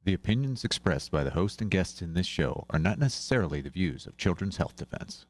The opinions expressed by the host and guests in this show are not necessarily the views of Children's Health Defense.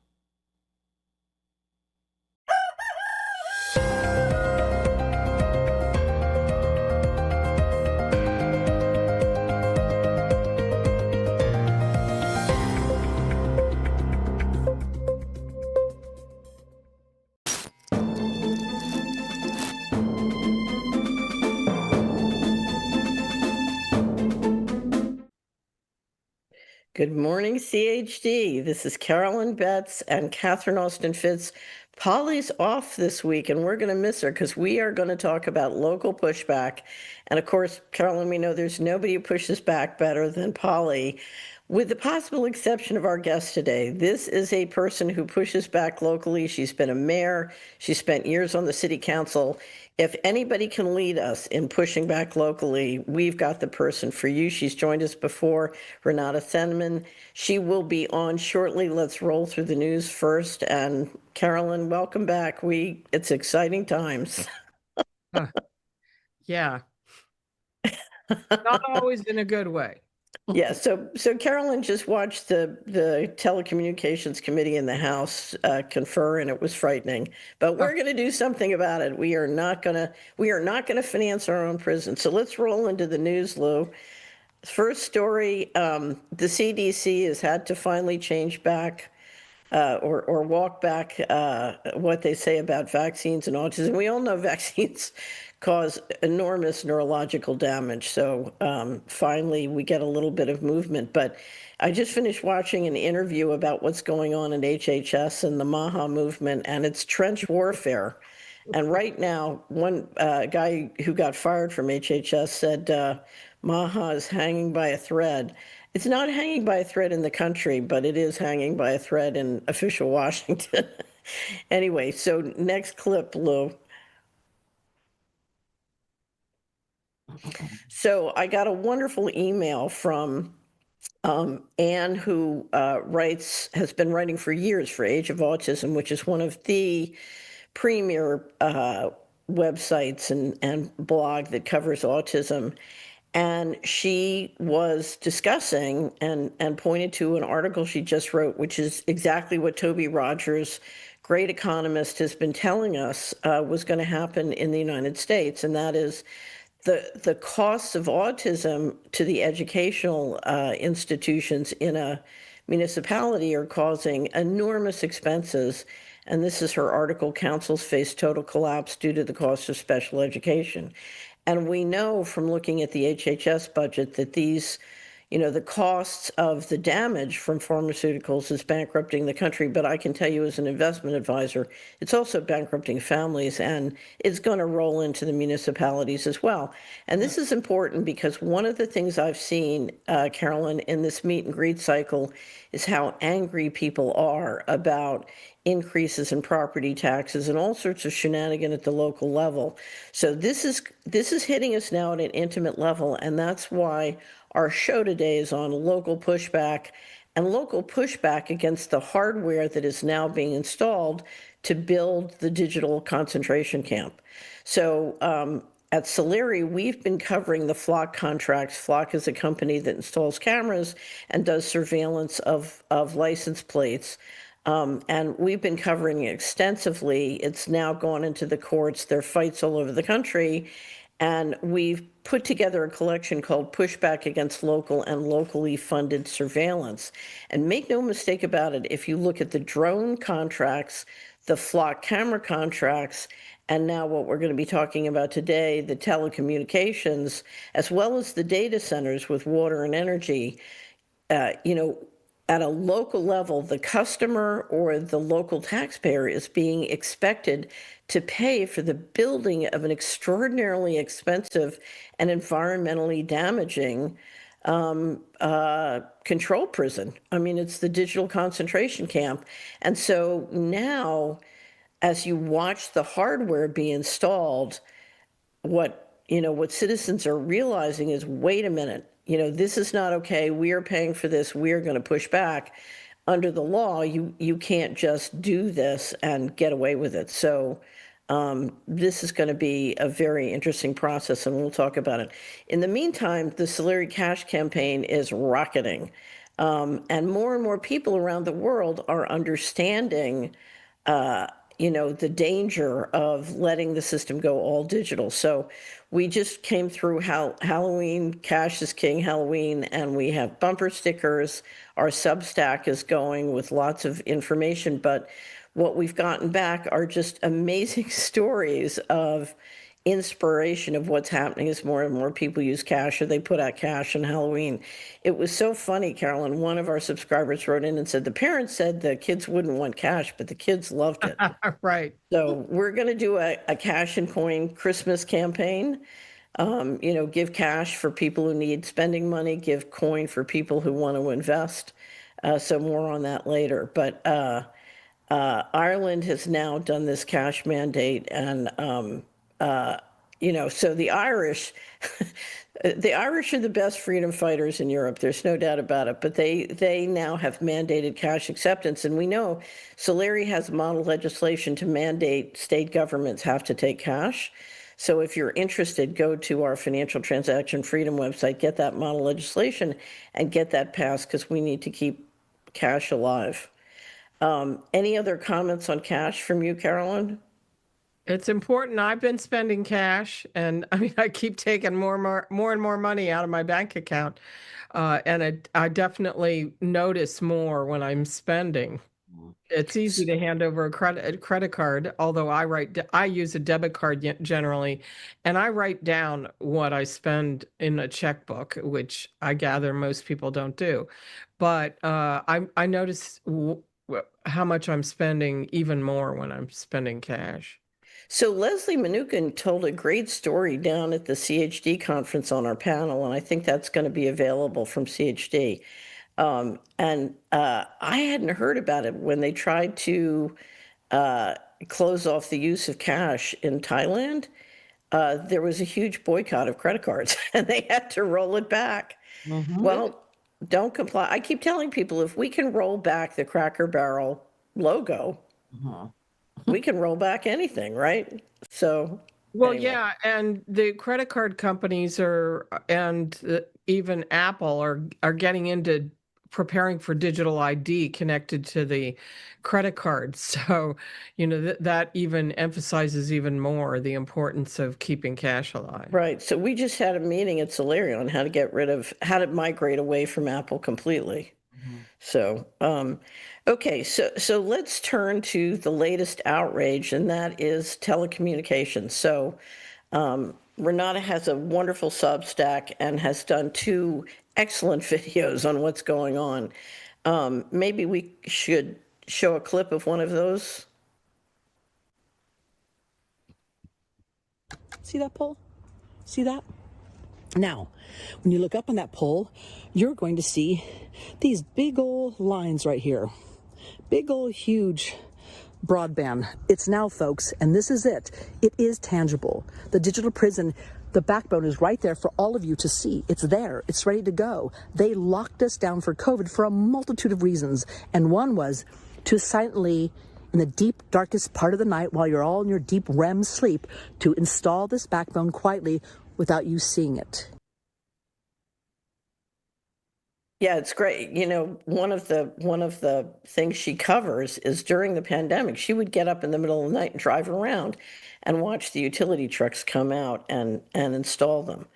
Good morning, CHD. This is Carolyn Betts and Catherine Austin Fitz. Polly's off this week, and we're going to miss her because we are going to talk about local pushback. And of course, Carolyn, we know there's nobody who pushes back better than Polly. With the possible exception of our guest today, this is a person who pushes back locally. She's been a mayor. She spent years on the city council. If anybody can lead us in pushing back locally, we've got the person for you. She's joined us before, Renata Senman. She will be on shortly. Let's roll through the news first. And Carolyn, welcome back. It's exciting times. Yeah. Not always in a good way. Yeah, so Carolyn just watched the Telecommunications Committee in the House confer, and it was frightening. But we're going to do something about it. We are not going to finance our own prison. So let's roll into the news, Lou. First story: the CDC has had to finally change back or walk back what they say about vaccines and autism. We all know vaccines cause enormous neurological damage. So finally, we get a little bit of movement. But I just finished watching an interview about what's going on in HHS and the MAHA movement, and it's trench warfare. And right now, one guy who got fired from HHS said MAHA is hanging by a thread. It's not hanging by a thread in the country, but it is hanging by a thread in official Washington. Anyway, so next clip, Lou. So I got a wonderful email from Anne, who has been writing for years for Age of Autism, which is one of the premier websites and blog that covers autism. And she was discussing and pointed to an article she just wrote, which is exactly what Toby Rogers, great economist, has been telling us was going to happen in the United States. And that is the costs of autism to the educational institutions in a municipality are causing enormous expenses. And this is her article, Councils Face Total Collapse Due to the Cost of Special Education. And we know from looking at the HHS budget that these, the costs of the damage from pharmaceuticals is bankrupting the country. But I can tell you as an investment advisor, it's also bankrupting families, and it's going to roll into the municipalities as well. And this is important because one of the things I've seen, Carolyn, in this meet and greet cycle is how angry people are about increases in property taxes and all sorts of shenanigan at the local level. So this is hitting us now at an intimate level, and that's why our show today is on local pushback against the hardware that is now being installed to build the digital concentration camp. So at Solari, we've been covering the Flock contracts. Flock is a company that installs cameras and does surveillance of license plates. And we've been covering it extensively. It's now gone into the courts. There are fights all over the country. And we've put together a collection called Pushback Against Local and Locally Funded Surveillance. And make no mistake about it, if you look at the drone contracts, the Flock camera contracts, and now what we're going to be talking about today, the telecommunications, as well as the data centers with water and energy, at a local level, the customer or the local taxpayer is being expected to pay for the building of an extraordinarily expensive and environmentally damaging control prison. I mean, it's the digital concentration camp. And so now, as you watch the hardware be installed, what citizens are realizing is, wait a minute, this is not okay. We are paying for this. We are going to push back. Under the law, you can't just do this and get away with it. So This is going to be a very interesting process, and we'll talk about it. In the meantime, the Solari Cash campaign is rocketing, and more people around the world are understanding the danger of letting the system go all digital. So we just came through Halloween, Cash is King Halloween, and we have bumper stickers. Our Substack is going with lots of information, but what we've gotten back are just amazing stories of inspiration of what's happening as more and more people use Cash, or they put out Cash on Halloween. It was so funny, Carolyn. One of our subscribers wrote in and said the parents said the kids wouldn't want Cash, but the kids loved it. Right. So we're going to do a Cash and Coin Christmas campaign. Give cash for people who need spending money, give coin for people who want to invest. So more on that later. But Ireland has now done this cash mandate, and so the Irish, the Irish are the best freedom fighters in Europe. There's no doubt about it. But they now have mandated cash acceptance, and we know Solari has model legislation to mandate state governments have to take cash. So if you're interested, go to our Financial Transaction Freedom website, get that model legislation, and get that passed, because we need to keep cash alive. Any other comments on cash from you, Carolyn? It's important. I've been spending cash, and I mean, I keep taking more and more money out of my bank account, and I definitely notice more when I'm spending. It's easy to hand over a credit card, although I use a debit card generally, and I write down what I spend in a checkbook, which I gather most people don't do. But I notice how much I'm spending even more when I'm spending cash. So Leslie Mnookin told a great story down at the CHD conference on our panel, and I think that's going to be available from CHD. And I hadn't heard about it when they tried to close off the use of cash in Thailand. There was a huge boycott of credit cards, and they had to roll it back. Well, don't comply. I keep telling people, if we can roll back the Cracker Barrel logo, we can roll back anything, right? So, Well, anyway. yeah, and the credit card companies even Apple are getting into preparing for digital ID connected to the credit card. So, that even emphasizes even more the importance of keeping cash alive. Right. So we just had a meeting at Solari on how to migrate away from Apple completely. So, okay, so let's turn to the latest outrage, and that is telecommunications. So, Renata has a wonderful Substack and has done 2 excellent videos on what's going on. Maybe we should show a clip of one of those. See that pole? See that? Now, when you look up on that pole, you're going to see these big old lines right here. Big old huge broadband. It's now, folks, and this is it. It is tangible. The digital prison, the backbone is right there for all of you to see. It's there. It's ready to go. They locked us down for COVID for a multitude of reasons, and one was to silently, in the deep, darkest part of the night, while you're all in your deep REM sleep, to install this backbone quietly without you seeing it. Yeah, it's great. One of the things she covers is during the pandemic, she would get up in the middle of the night and drive around and watch the utility trucks come out and install them.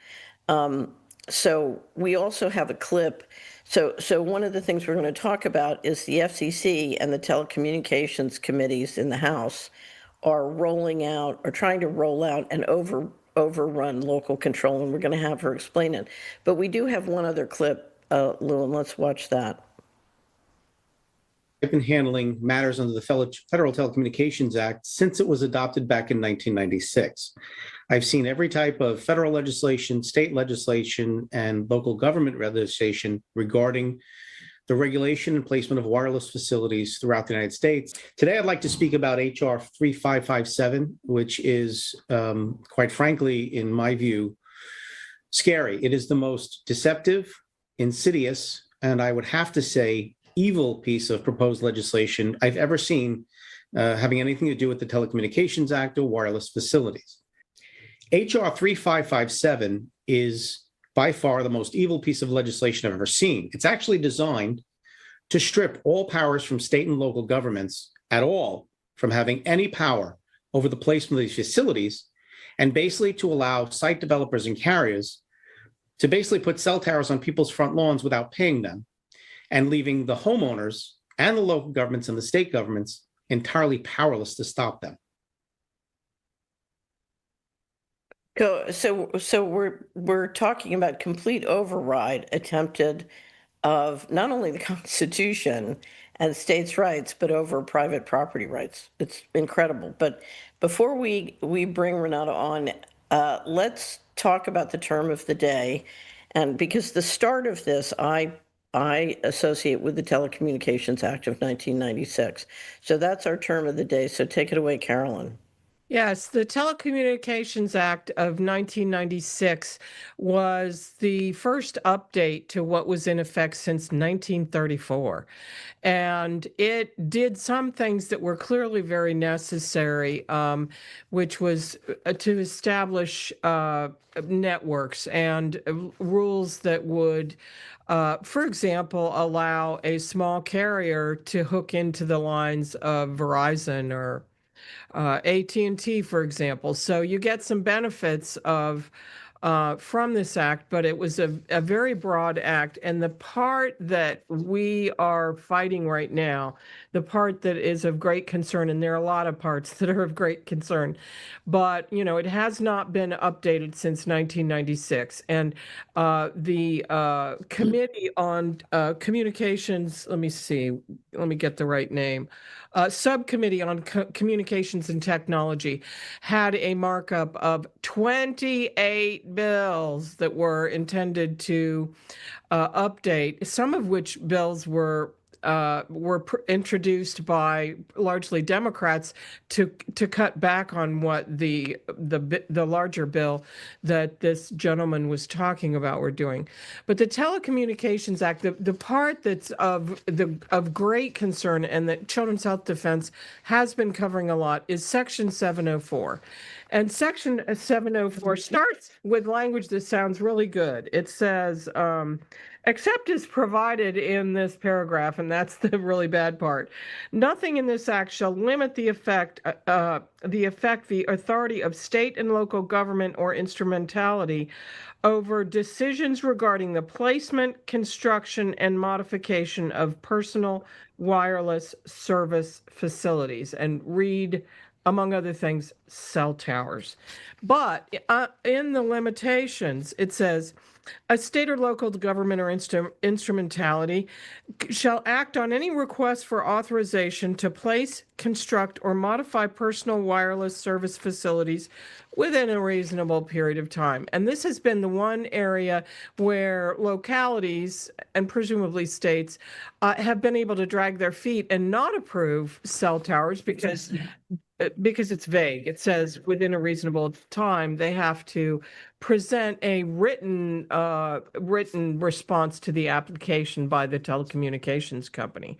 So we also have a clip. So one of the things we're going to talk about is the FCC and the telecommunications committees in the House are trying to roll out an overrun local control, and we're going to have her explain it. But we do have one other clip, Lou, and let's watch that. I've been handling matters under the Federal Telecommunications Act since it was adopted back in 1996. I've seen every type of federal legislation, state legislation, and local government legislation regarding the regulation and placement of wireless facilities throughout the United States. Today, I'd like to speak about HR 3557, which is, quite frankly, in my view, scary. It is the most deceptive, insidious, and I would have to say evil piece of proposed legislation I've ever seen having anything to do with the Telecommunications Act or wireless facilities. HR 3557 is by far the most evil piece of legislation I've ever seen. It's actually designed to strip all powers from state and local governments at all from having any power over the placement of these facilities, and basically to allow site developers and carriers to basically put cell towers on people's front lawns without paying them, and leaving the homeowners and the local governments and the state governments entirely powerless to stop them. So we're talking about complete override attempted of not only the Constitution and states' rights, but over private property rights. It's incredible. But before we bring Renata on, let's talk about the term of the day. And because the start of this, I associate with the Telecommunications Act of 1996. So that's our term of the day. So take it away, Carolyn. Yes, the Telecommunications Act of 1996 was the first update to what was in effect since 1934. And it did some things that were clearly very necessary, which was to establish networks and rules that would, for example, allow a small carrier to hook into the lines of Verizon or AT&T, for example. So you get some benefits of from this act, but it was a very broad act. And the part that we are fighting right now, the part that is of great concern, and there are a lot of parts that are of great concern, but it has not been updated since 1996. And the Committee on Communications, let me get the right name. Subcommittee on Communications and Technology had a markup of 28 bills that were intended to update, some of which bills were introduced by largely Democrats to cut back on what the larger bill that this gentleman was talking about were doing. But the Telecommunications Act, the part that's of great concern and that Children's Health Defense has been covering a lot is Section 704. And Section 704 starts with language that sounds really good. It says, except as provided in this paragraph, and that's the really bad part, nothing in this act shall limit the authority of state and local government or instrumentality over decisions regarding the placement, construction, and modification of personal wireless service facilities. And read, among other things, cell towers. But in the limitations, it says, a state or local government or instrumentality shall act on any request for authorization to place, construct, or modify personal wireless service facilities within a reasonable period of time. And this has been the one area where localities and presumably states have been able to drag their feet and not approve cell towers because it's vague. It says within a reasonable time. They have to present a written response to the application by the telecommunications company.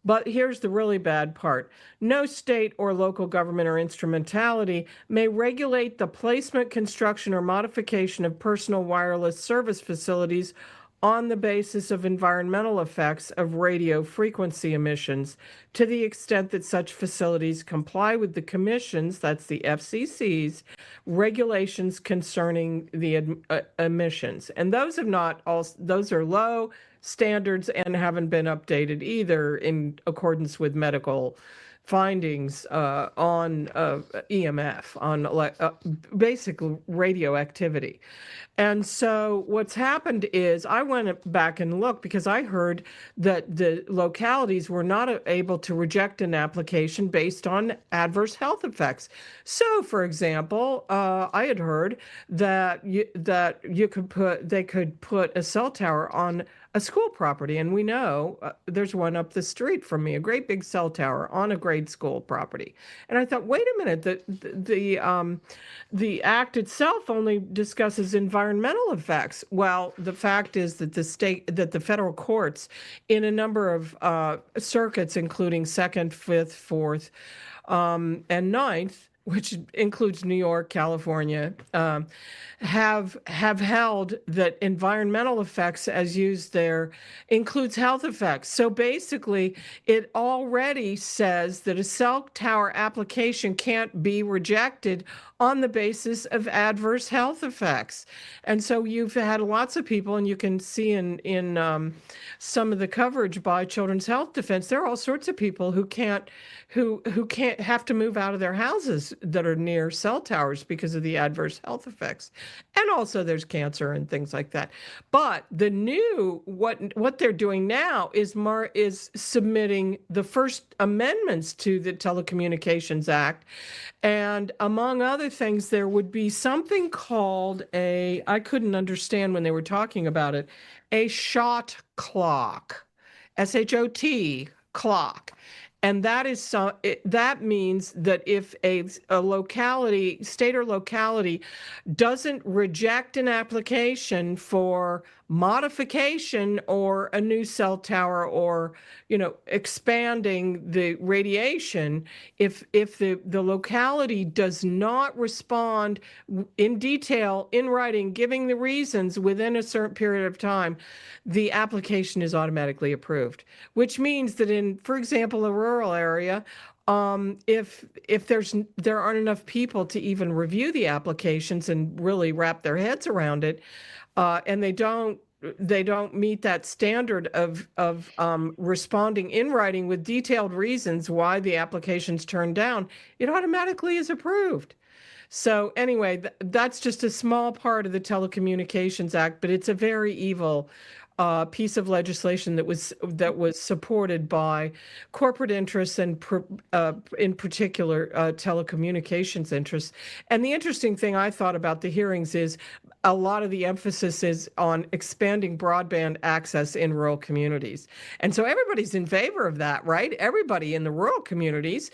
But here's the really bad part. No state or local government or instrumentality may regulate the placement, construction, or modification of personal wireless service facilities on the basis of environmental effects of radio frequency emissions to the extent that such facilities comply with the commission's, that's the FCC's, regulations concerning the emissions. And those are low standards and haven't been updated either in accordance with medical findings on EMF, on basic radioactivity. And so what's happened is I went back and looked because I heard that the localities were not able to reject an application based on adverse health effects. So, for example, I had heard that they could put a cell tower on a school property. And we know there's one up the street from me, a great big cell tower on a grade school property. And I thought, wait a minute, the act itself only discusses environmental effects. Well, the fact is that the federal courts in a number of circuits, including Second, Fifth, Fourth, and Ninth, which includes New York, California, have held that environmental effects, as used there, includes health effects. So basically, it already says that a cell tower application can't be rejected on the basis of adverse health effects. And so you've had lots of people, and you can see in some of the coverage by Children's Health Defense, there are all sorts of people who can't have to move out of their houses that are near cell towers because of the adverse health effects. And also there's cancer and things like that. But the new what they're doing now is submitting the first amendments to the Telecommunications Act. And among other things, there would be something called I couldn't understand when they were talking about it, a shot clock, SHOT clock. And that means that if a locality, state or locality, doesn't reject an application for modification or a new cell tower or, expanding the radiation, if the locality does not respond in detail in writing, giving the reasons within a certain period of time, the application is automatically approved, which means that for example, a rural area, if there aren't enough people to even review the applications and really wrap their heads around it, and they don't meet that standard of responding in writing with detailed reasons why the application's turned down, it automatically is approved. So anyway, that's just a small part of the Telecommunications Act, but it's a very evil piece of legislation that was supported by corporate interests and in particular telecommunications interests. And the interesting thing I thought about the hearings is a lot of the emphasis is on expanding broadband access in rural communities. And so everybody's in favor of that, right? Everybody in the rural communities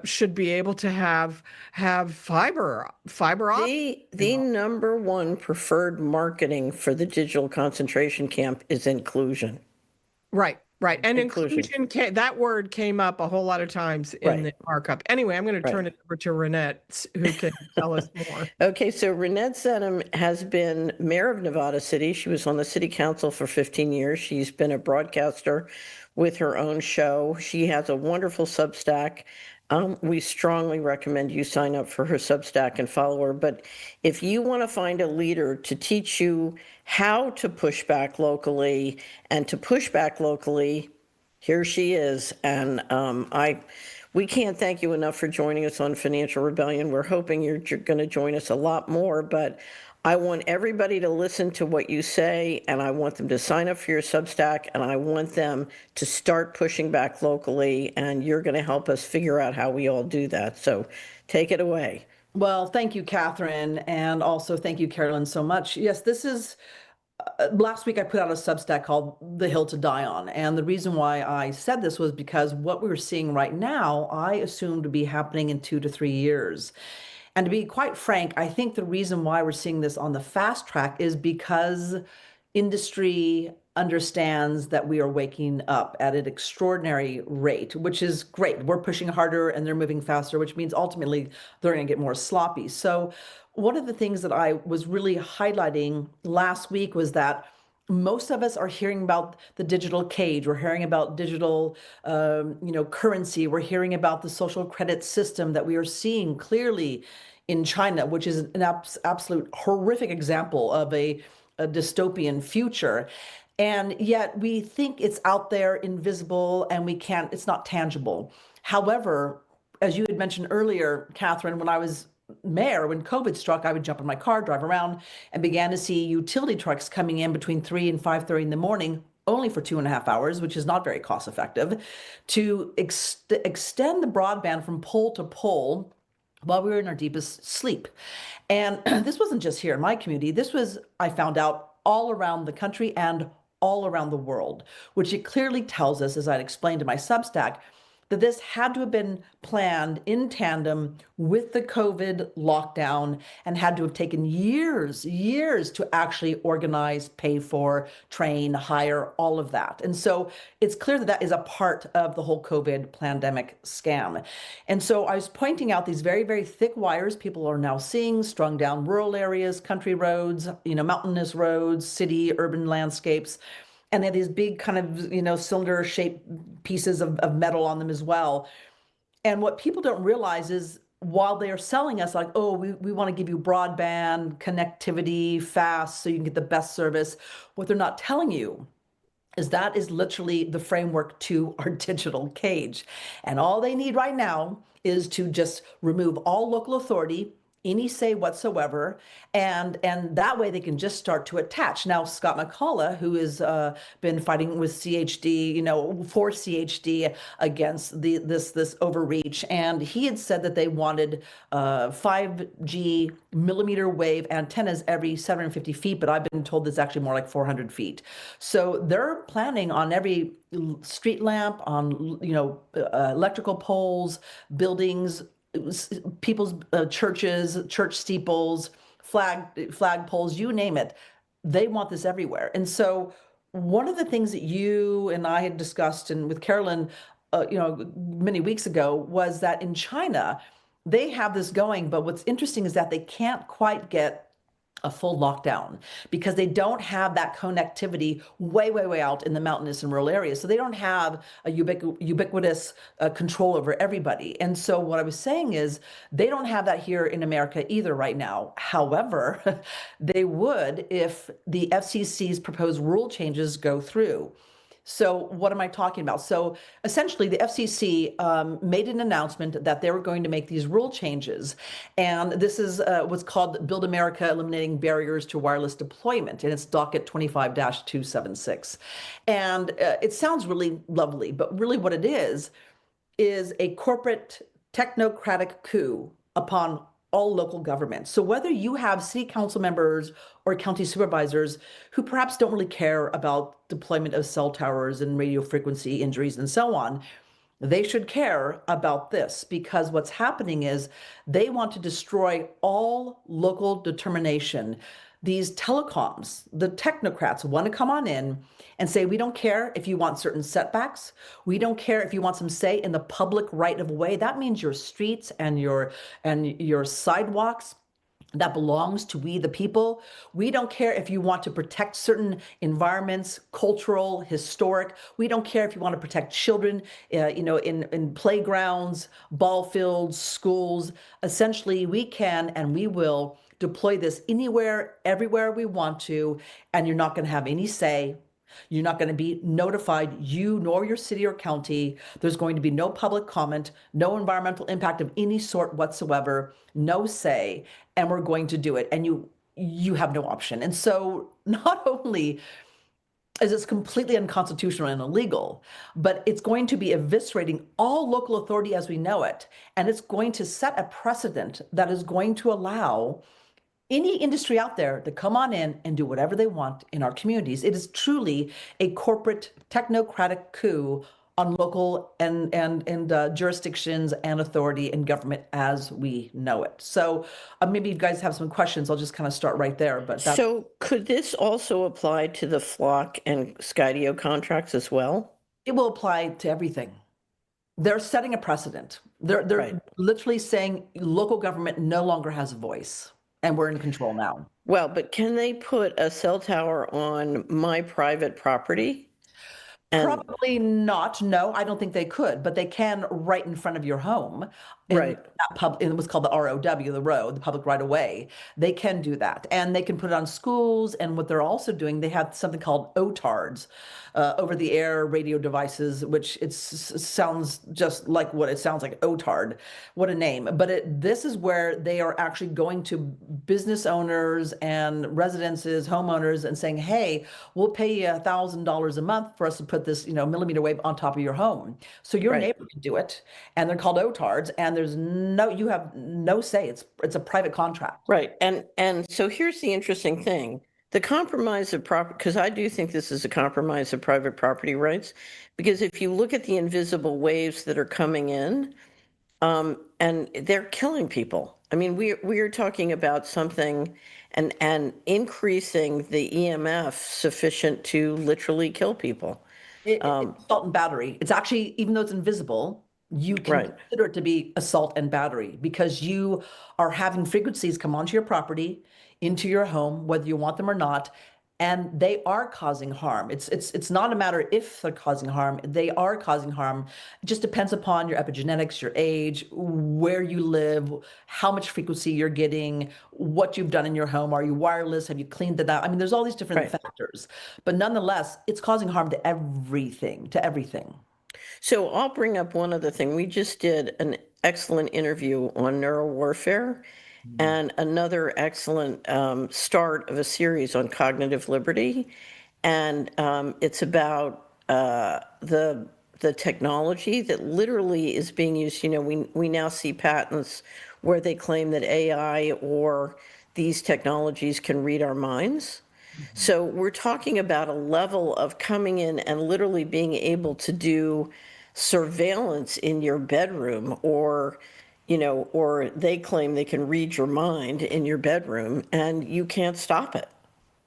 should be able to have fiber optic. The number one preferred marketing for the digital concentration camp is inclusion. Right. And Inclusion. that word came up a whole lot of times in the markup. Anyway, I'm going to turn it over to Renette, who can tell us more. Okay, so Renette Zenim has been mayor of Nevada City. She was on the city council for 15 years. She's been a broadcaster with her own show. She has a wonderful Substack. We strongly recommend you sign up for her Substack and follow her. But if you want to find a leader to teach you how to push back locally and to push back locally, here she is. And we can't thank you enough for joining us on Financial Rebellion. We're hoping you're going to join us a lot more, but I want everybody to listen to what you say, and I want them to sign up for your Substack, and I want them to start pushing back locally, and you're going to help us figure out how we all do that. So take it away. Well, thank you, Catherine, and also thank you, Carolyn, so much. Yes, this is last week I put out a Substack called The Hill to Die On. And the reason why I said this was because what we're seeing right now, I assume to be happening in 2 to 3 years. And to be quite frank, I think the reason why we're seeing this on the fast track is because industry understands that we are waking up at an extraordinary rate, which is great. We're pushing harder and they're moving faster, which means ultimately they're going to get more sloppy. So one of the things that I was really highlighting last week was that most of us are hearing about the digital cage. We're hearing about digital, currency. We're hearing about the social credit system that we are seeing clearly in China, which is an absolute horrific example of a dystopian future. And yet we think it's out there, invisible, and it's not tangible. However, as you had mentioned earlier, Catherine, when I was mayor, when COVID struck, I would jump in my car, drive around, and began to see utility trucks coming in between 3 and 5:30 in the morning, only for 2.5 hours, which is not very cost effective, to extend the broadband from pole to pole while we were in our deepest sleep. And this wasn't just here in my community. This was, I found out, all around the country and all around the world, which it clearly tells us, as I explained in my Substack, that this had to have been planned in tandem with the COVID lockdown and had to have taken years to actually organize, pay for, train, hire, all of that. And so it's clear that that is a part of the whole COVID pandemic scam. And so I was pointing out these very, very thick wires people are now seeing strung down rural areas, country roads, mountainous roads, city, urban landscapes. And they have these big kind of, cylinder shaped pieces of metal on them as well. And what people don't realize is while they are selling us like, oh, we want to give you broadband connectivity fast so you can get the best service, what they're not telling you is that is literally the framework to our digital cage. And all they need right now is to just remove all local authority, any say whatsoever, and that way they can just start to attach. Now, Scott McCullough, who has been fighting with CHD, for CHD against this overreach, and he had said that they wanted 5G millimeter wave antennas every 750 feet, but I've been told it's actually more like 400 feet. So they're planning on every street lamp, on electrical poles, buildings, people's churches, church steeples, flag poles, you name it. They want this everywhere. And so one of the things that you and I had discussed and with Carolyn, many weeks ago was that in China, they have this going, but what's interesting is that they can't quite get a full lockdown because they don't have that connectivity way out in the mountainous and rural areas. So they don't have a ubiquitous control over everybody. And so what I was saying is they don't have that here in America either right now. However, they would if the FCC's proposed rule changes go through. So what am I talking about? So essentially, the FCC made an announcement that they were going to make these rule changes. And this is what's called Build America Eliminating Barriers to Wireless Deployment. And it's docket 25-276. And it sounds really lovely, but really what it is a corporate technocratic coup upon all local governments. So whether you have city council members or county supervisors who perhaps don't really care about deployment of cell towers and radio frequency injuries and so on, they should care about this because what's happening is they want to destroy all local determination. These telecoms, the technocrats want to come on in and say, we don't care if you want certain setbacks. We don't care if you want some say in the public right of way. That means your streets and your sidewalks. That belongs to we the people. We don't care if you want to protect certain environments, cultural, historic. We don't care if you want to protect children, in playgrounds, ball fields, schools. Essentially, we can and we will deploy this anywhere, everywhere we want to, and you're not going to have any say. You're not going to be notified, you nor your city or county. There's going to be no public comment, no environmental impact of any sort whatsoever, no say, and we're going to do it. And you have no option. And so not only is this completely unconstitutional and illegal, but it's going to be eviscerating all local authority as we know it. And it's going to set a precedent that is going to allow any industry out there to come on in and do whatever they want in our communities. It is truly a corporate technocratic coup on local and jurisdictions and authority and government as we know it. So maybe you guys have some questions. I'll just kind of start right there. But so could this also apply to the Flock and Skydio contracts as well? It will apply to everything. They're setting a precedent. They're Right. literally saying local government no longer has a voice. And we're in control now. Well, but can they put a cell tower on my private property? And Probably not. No, I don't think they could, but they can right in front of your home. Right. In what's called the ROW, the road, the public right of way. They can do that. And they can put it on schools. And what they're also doing, they have something called OTARDs, over the air radio devices, which sounds just like what it sounds like, OTARD. What a name. But this is where they are actually going to business owners and residences, homeowners, and saying, hey, we'll pay you $1,000 a month for us to put this, millimeter wave on top of your home. So your Right. neighbor can do it. And they're called OTARDs. And you have no say. It's a private contract. Right. And so here's the interesting thing. The compromise of property, because I do think this is a compromise of private property rights, because if you look at the invisible waves that are coming in, and they're killing people. I mean, we are talking about something and increasing the EMF sufficient to literally kill people. It's assault and battery. It's actually, even though it's invisible, you can Right. consider it to be assault and battery because you are having frequencies come onto your property, into your home, whether you want them or not, and they are causing harm. It's not a matter if they're causing harm, they are causing harm. It just depends upon your epigenetics, your age, where you live, how much frequency you're getting, what you've done in your home. Are you wireless? Have you cleaned it out? I mean, there's all these different Right. factors, but nonetheless, it's causing harm to everything, to everything. So I'll bring up one other thing. We just did an excellent interview on neurowarfare and another excellent start of a series on cognitive liberty. And it's about the technology that literally is being used. You know, we now see patents where they claim that AI or these technologies can read our minds. So we're talking about a level of coming in and literally being able to do surveillance in your bedroom, or, you know, or they claim they can read your mind in your bedroom and you can't stop it.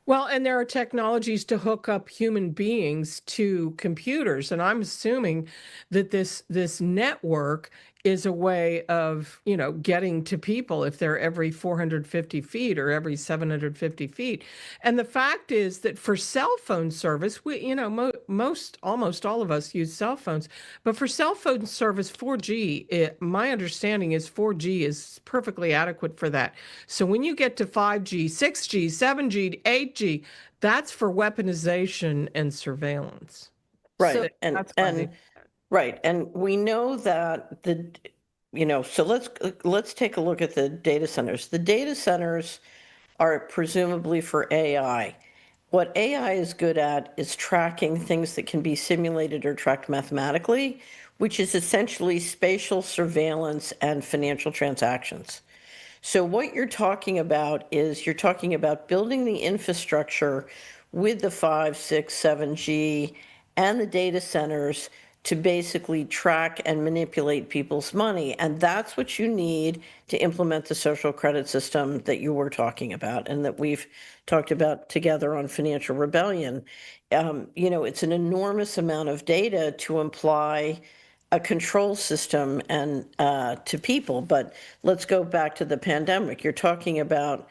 Well, and there are technologies to hook up human beings to computers, and I'm assuming that this network is a way of, you know, getting to people if they're every 450 feet or every 750 feet. And the fact is that for cell phone service, we, you know, almost all of us use cell phones, but for cell phone service, 4G, my understanding is 4G is perfectly adequate for that. So when you get to 5G, 6G, 7G, 8G, that's for weaponization and surveillance. Right. So and That's why they- right. And we know that so let's take a look at the data centers. The data centers are presumably for AI. What AI is good at is tracking things that can be simulated or tracked mathematically, which is essentially spatial surveillance and financial transactions. So what you're talking about is you're talking about building the infrastructure with the 5, 6, 7G and the data centers to basically track and manipulate people's money. And that's what you need to implement the social credit system that you were talking about and that we've talked about together on Financial Rebellion. You know, it's an enormous amount of data to imply a control system and to people. But let's go back to the pandemic. You're talking about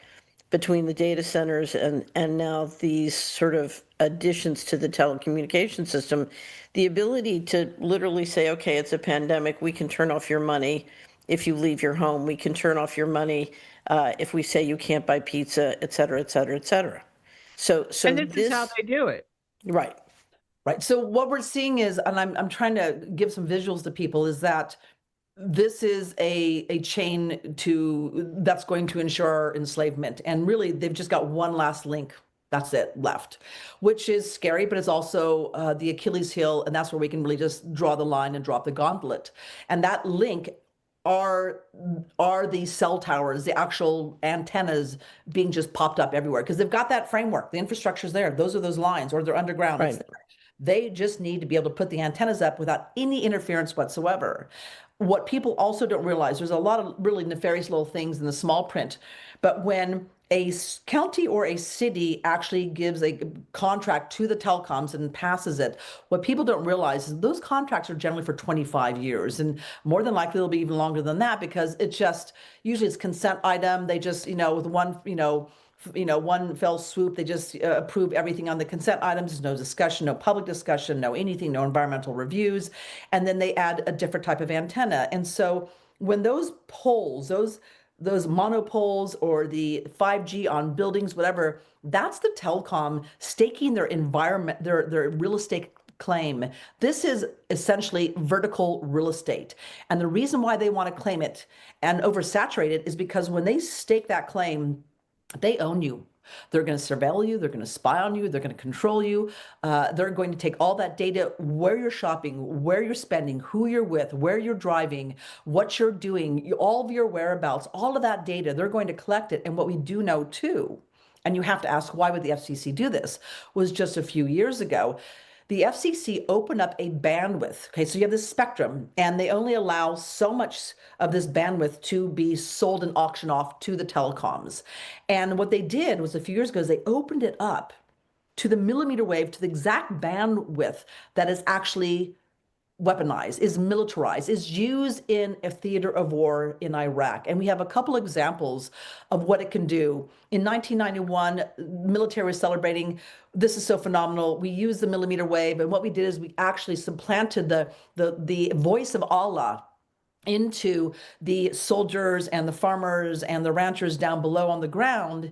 between the data centers and now these sort of additions to the telecommunication system, the ability to literally say, okay, it's a pandemic, we can turn off your money if you leave your home, we can turn off your money if we say you can't buy pizza, et cetera, et cetera, et cetera. So and this is how they do it. right. Right. So what we're seeing is, and I'm trying to give some visuals to people, is that this is a chain that's going to ensure enslavement. And really, they've just got one last link. That's it left, which is scary, but it's also the Achilles heel. And that's where we can really just draw the line and drop the gauntlet. And that link are the cell towers, the actual antennas being just popped up everywhere because they've got that framework. The infrastructure's there. Those are those lines, or they're underground. It's Right. there. They just need to be able to put the antennas up without any interference whatsoever. What people also don't realize, there's a lot of really nefarious little things in the small print, but when a county or a city actually gives a contract to the telecoms and passes it, what people don't realize is those contracts are generally for 25 years, and more than likely they'll be even longer than that because it's just usually it's consent item. They just with one fell swoop, they just approve everything on the consent items. There's no discussion, no public discussion, no anything, no environmental reviews. And then they add a different type of antenna. And so when those poles, those monopoles or the 5G on buildings, whatever, that's the telecom staking their environment, their real estate claim. This is essentially vertical real estate. And the reason why they want to claim it and oversaturate it is because when they stake that claim, they own you. They're going to surveil you. They're going to spy on you. They're going to control you. They're going to take all that data, where you're shopping, where you're spending, who you're with, where you're driving, what you're doing, all of your whereabouts, all of that data, they're going to collect it. And what we do know too and you have to ask, why would the FCC do this? Was just a few years ago. The FCC opened up a bandwidth. Okay, so you have this spectrum, and they only allow so much of this bandwidth to be sold and auctioned off to the telecoms. And what they did was a few years ago is they opened it up to the millimeter wave, to the exact bandwidth that is actually weaponized, is militarized, is used in a theater of war in Iraq. And we have a couple examples of what it can do. In 1991, military was celebrating, this is so phenomenal. We used the millimeter wave, and what we did is we actually supplanted the voice of Allah into the soldiers and the farmers and the ranchers down below on the ground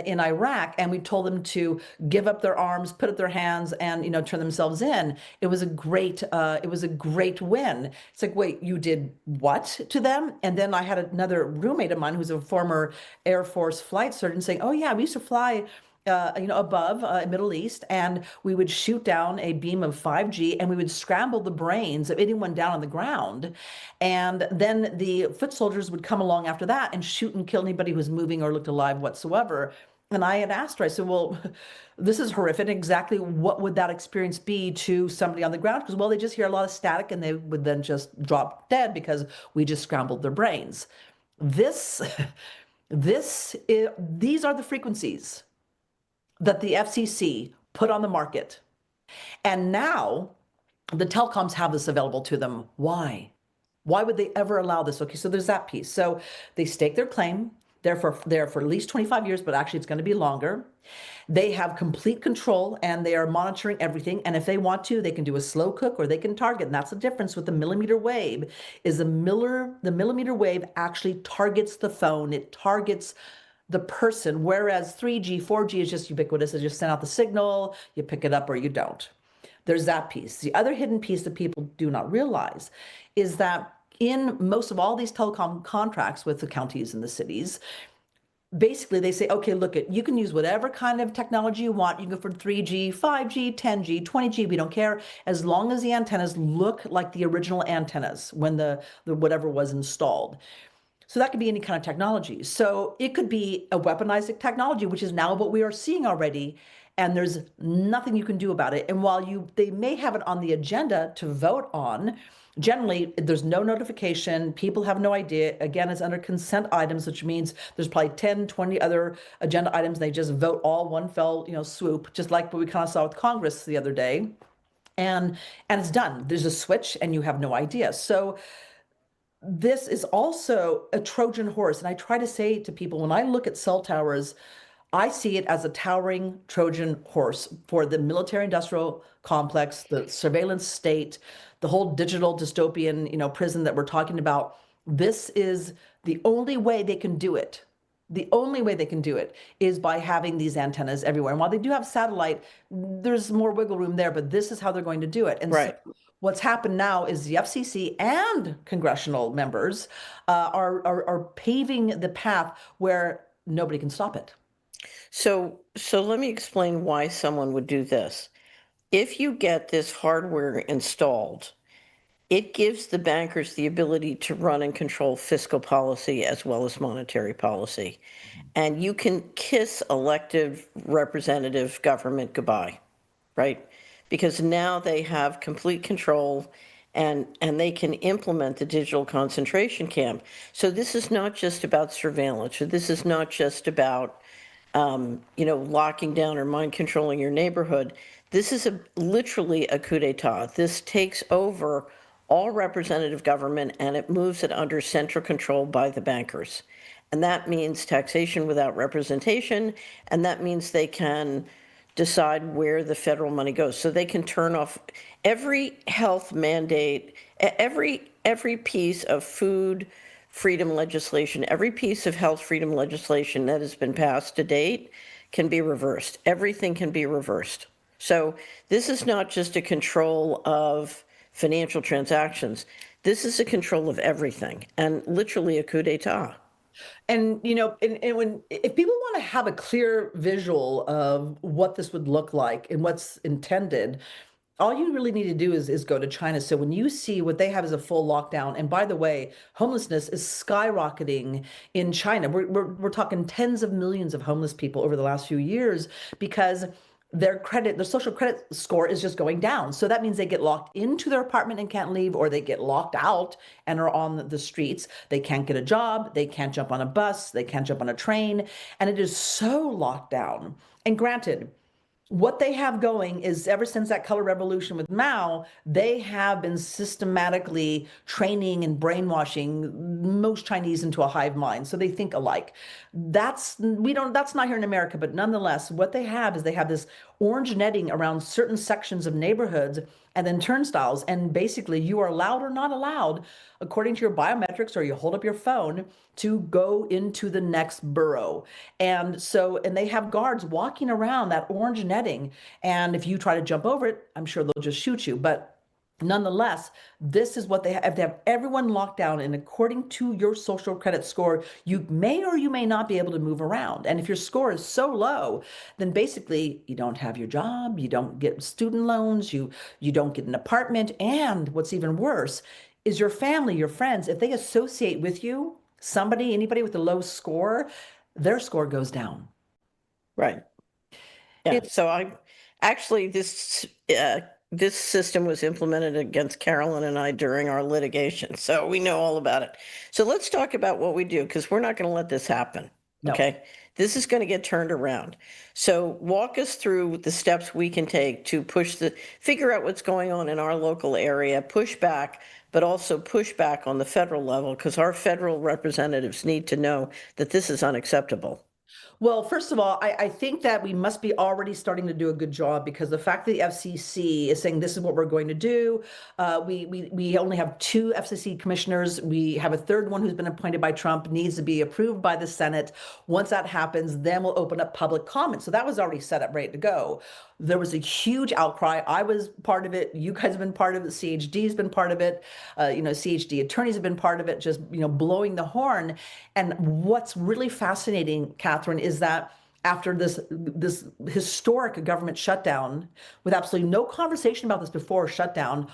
in Iraq, and we told them to give up their arms, put up their hands, and turn themselves in. It was a great win. It's like, wait, you did what to them? And then I had another roommate of mine who's a former Air Force flight surgeon saying, oh yeah, we used to fly above Middle East, and we would shoot down a beam of 5G, and we would scramble the brains of anyone down on the ground. And then the foot soldiers would come along after that and shoot and kill anybody who was moving or looked alive whatsoever. And I had asked her, I said, well, this is horrific. Exactly what would that experience be to somebody on the ground? Because, well, they just hear a lot of static and they would then just drop dead because we just scrambled their brains. These are the frequencies that the FCC put on the market. And now the telecoms have this available to them. Why? Why would they ever allow this? Okay, so there's that piece. So they stake their claim. They're for at least 25 years, but actually it's going to be longer. They have complete control, and they are monitoring everything. And if they want to, they can do a slow cook or they can target. And that's the difference with the millimeter wave, is the millimeter wave actually targets the phone. It targets the person, whereas 3G, 4G is just ubiquitous. It just send out the signal, you pick it up or you don't. There's that piece. The other hidden piece that people do not realize is that in most of all these telecom contracts with the counties and the cities, basically they say, okay, look, you can use whatever kind of technology you want. You can go for 3G, 5G, 10G, 20G, we don't care, as long as the antennas look like the original antennas when the whatever was installed. So that could be any kind of technology. So it could be a weaponized technology, which is now what we are seeing already, and there's nothing you can do about it. And while they may have it on the agenda to vote on, generally there's no notification. People have no idea. Again, it's under consent items, which means there's probably 10, 20 other agenda items. They just vote all one fell swoop, just like what we kind of saw with Congress the other day. And it's done. There's a switch and you have no idea. So this is also a Trojan horse. And I try to say to people, when I look at cell towers, I see it as a towering Trojan horse for the military industrial complex, the surveillance state, the whole digital dystopian, prison that we're talking about. This is the only way they can do it. The only way they can do it is by having these antennas everywhere. And while they do have satellite, there's more wiggle room there, but this is how they're going to do it. And right. So what's happened now is the FCC and congressional members are paving the path where nobody can stop it. So let me explain why someone would do this. If you get this hardware installed, it gives the bankers the ability to run and control fiscal policy as well as monetary policy. And you can kiss elected representative government goodbye, right? Because now they have complete control and they can implement the digital concentration camp. So this is not just about surveillance, or this is not just about locking down or mind controlling your neighborhood. This is literally a coup d'etat. This takes over all representative government and it moves it under central control by the bankers. And that means taxation without representation, and that means they can decide where the federal money goes. So they can turn off every health mandate, every piece of food freedom legislation, every piece of health freedom legislation that has been passed to date can be reversed. Everything can be reversed. So this is not just a control of financial transactions. This is a control of everything, and literally a coup d'etat. And if people want to have a clear visual of what this would look like and what's intended, all you really need to do is go to China. So when you see what they have as a full lockdown, and by the way, homelessness is skyrocketing in China. We're talking tens of millions of homeless people over the last few years because their social credit score is just going down. So that means they get locked into their apartment and can't leave, or they get locked out and are on the streets. They can't get a job. They can't jump on a bus. They can't jump on a train. And it is so locked down. And granted, what they have going is ever since that color revolution with Mao, they have been systematically training and brainwashing most Chinese into a hive mind. So they think alike. That's not here in America, but nonetheless, what they have is they have this orange netting around certain sections of neighborhoods and then turnstiles. And basically you are allowed or not allowed, according to your biometrics, or you hold up your phone to go into the next borough. And they have guards walking around that orange netting. And if you try to jump over it, I'm sure they'll just shoot you. But nonetheless, this is what they have. They have everyone locked down, and according to your social credit score, you may or you may not be able to move around. And if your score is so low, then basically you don't have your job, you don't get student loans, you don't get an apartment. And what's even worse is your family, your friends, if they associate with you, anybody with a low score, their score goes down. Right. Yeah. So this system was implemented against Carolyn and I during our litigation, so we know all about it. So let's talk about what we do, because we're not going to let this happen. No. Okay. This is going to get turned around. So walk us through the steps we can take to figure out what's going on in our local area, push back, but also push back on the federal level, because our federal representatives need to know that this is unacceptable. Well, first of all, I think that we must be already starting to do a good job, because the fact that the FCC is saying this is what we're going to do. We only have 2 FCC commissioners. We have a third one who's been appointed by Trump, needs to be approved by the Senate. Once that happens, then we'll open up public comment. So that was already set up, ready to go. There was a huge outcry. I was part of it. You guys have been part of it. CHD has been part of it. CHD attorneys have been part of it, just, blowing the horn. And what's really fascinating, Catherine, is that after this historic government shutdown, with absolutely no conversation about this before shutdown,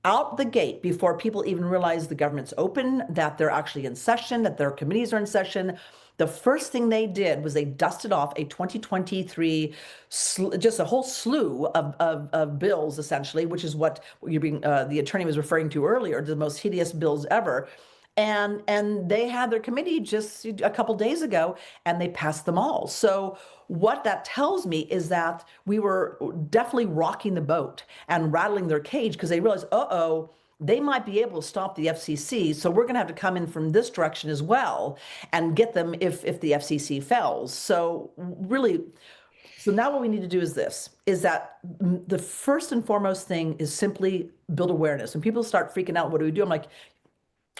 out the gate, before people even realize the government's open, that they're actually in session, that their committees are in session, the first thing they did was they dusted off a 2023, just a whole slew of bills, essentially, which is what the attorney was referring to earlier, the most hideous bills ever. And they had their committee just a couple days ago, and they passed them all. So what that tells me is that we were definitely rocking the boat and rattling their cage, because they realized, they might be able to stop the FCC. So we're going to have to come in from this direction as well and get them if the FCC fails. So now what we need to do is that the first and foremost thing is simply build awareness. When people start freaking out, what do we do? I'm like,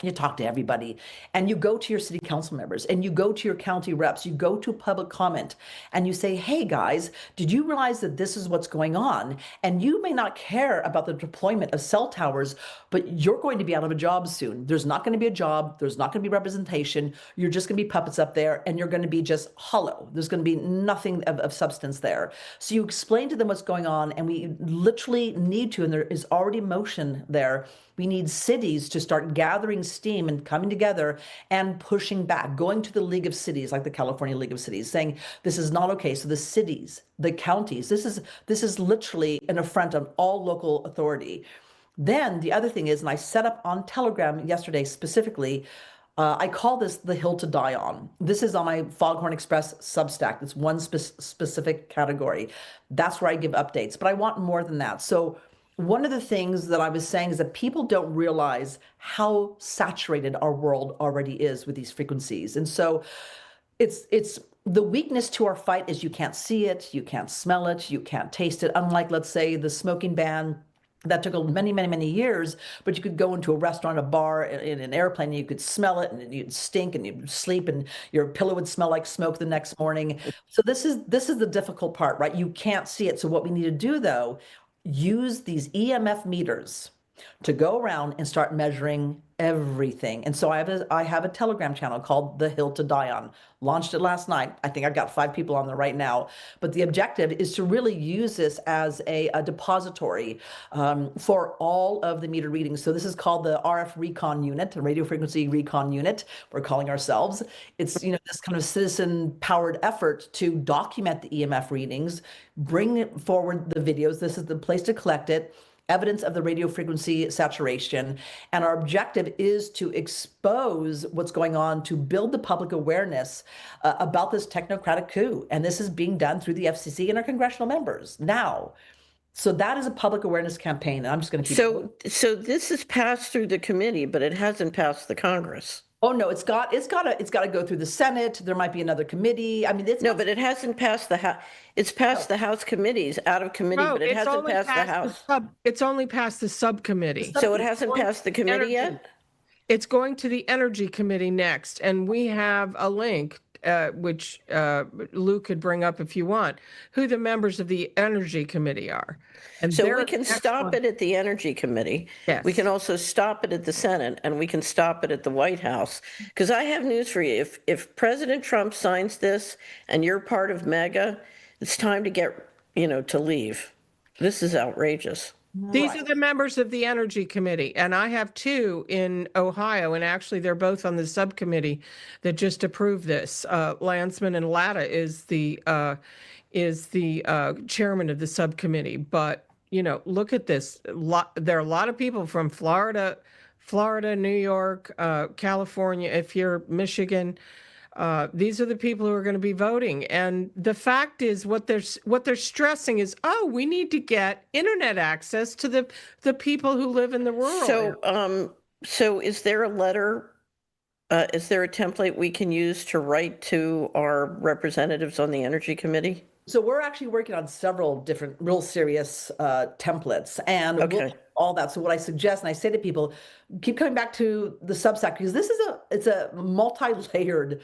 you talk to everybody, and you go to your city council members, and you go to your county reps, you go to public comment, and you say, hey guys, did you realize that this is what's going on? And you may not care about the deployment of cell towers, but you're going to be out of a job soon. There's not going to be a job. There's not going to be representation. You're just going to be puppets up there, and you're going to be just hollow. There's going to be nothing of substance there. So you explain to them what's going on, and we literally need to, and there is already motion there. We need cities to start gathering steam and coming together and pushing back, going to the League of Cities, like the California League of Cities, saying this is not okay. So the cities, the counties, this is literally an affront on all local authority. Then the other thing is, and I set up on Telegram yesterday specifically, I call this the hill to die on. This is on my Foghorn Express Substack. It's one specific category. That's where I give updates, but I want more than that. So one of the things that I was saying is that people don't realize how saturated our world already is with these frequencies. And so it's the weakness to our fight is you can't see it, you can't smell it, you can't taste it. Unlike, let's say, the smoking ban that took many, many, many years, but you could go into a restaurant, a bar, in an airplane, and you could smell it, and you'd stink, and you'd sleep, and your pillow would smell like smoke the next morning. So this is the difficult part, right? You can't see it. So what we need to do, though, use these EMF meters to go around and start measuring everything. And so I have a Telegram channel called The Hill to Die On. Launched it last night. I think I've got 5 people on there right now. But the objective is to really use this as a depository for all of the meter readings. So this is called the RF Recon Unit, the Radio Frequency Recon Unit, we're calling ourselves. It's, this kind of citizen-powered effort to document the EMF readings, bring forward the videos. This is the place to collect it. Evidence of the radio frequency saturation. And our objective is to expose what's going on, to build the public awareness about this technocratic coup. And this is being done through the FCC and our congressional members now. So that is a public awareness campaign. And I'm just going to keep. So this has passed through the committee, but it hasn't passed the Congress. Oh no, it's got to go through the Senate. There might be another committee. I mean, but it hasn't passed the House. It's passed the House committees out of committee, but it hasn't passed the House. It's only passed the subcommittee. So it hasn't passed the committee yet? It's going to the Energy Committee next, and we have a link, which Luke could bring up if you want, who the members of the Energy Committee are. And so we can stop it at the Energy Committee. Yes. We can also stop it at the Senate, and we can stop it at the White House. Because I have news for you. If President Trump signs this and you're part of MEGA, it's time to get, to leave. This is outrageous. These are the members of the Energy Committee, and I have 2 in Ohio, and actually they're both on the subcommittee that just approved this. Landsman and Latta is the chairman of the subcommittee. But look at this. There are a lot of people from Florida, New York, California. If you're Michigan. These are the people who are going to be voting. And the fact is what they're stressing is, we need to get internet access to the people who live in the rural area. So is there a letter, is there a template we can use to write to our representatives on the Energy Committee? So we're actually working on several different real serious templates and all that. So what I suggest, and I say to people, keep coming back to the Substack, because this is it's a multi-layered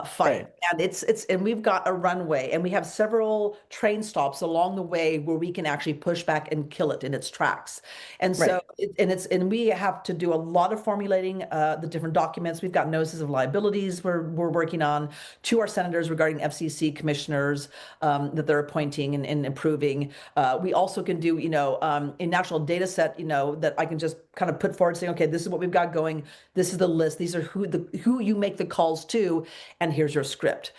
fight, and and we've got a runway, and we have several train stops along the way where we can actually push back and kill it in its tracks. And so and we have to do a lot of formulating the different documents. We've got notices of liabilities we're working on to our senators regarding FCC commissioners that they're appointing and approving. We also can do a national data set that I can just kind of put forward, saying, okay, this is what we've got going. This is the list. These are who you make the calls to, and here's your script.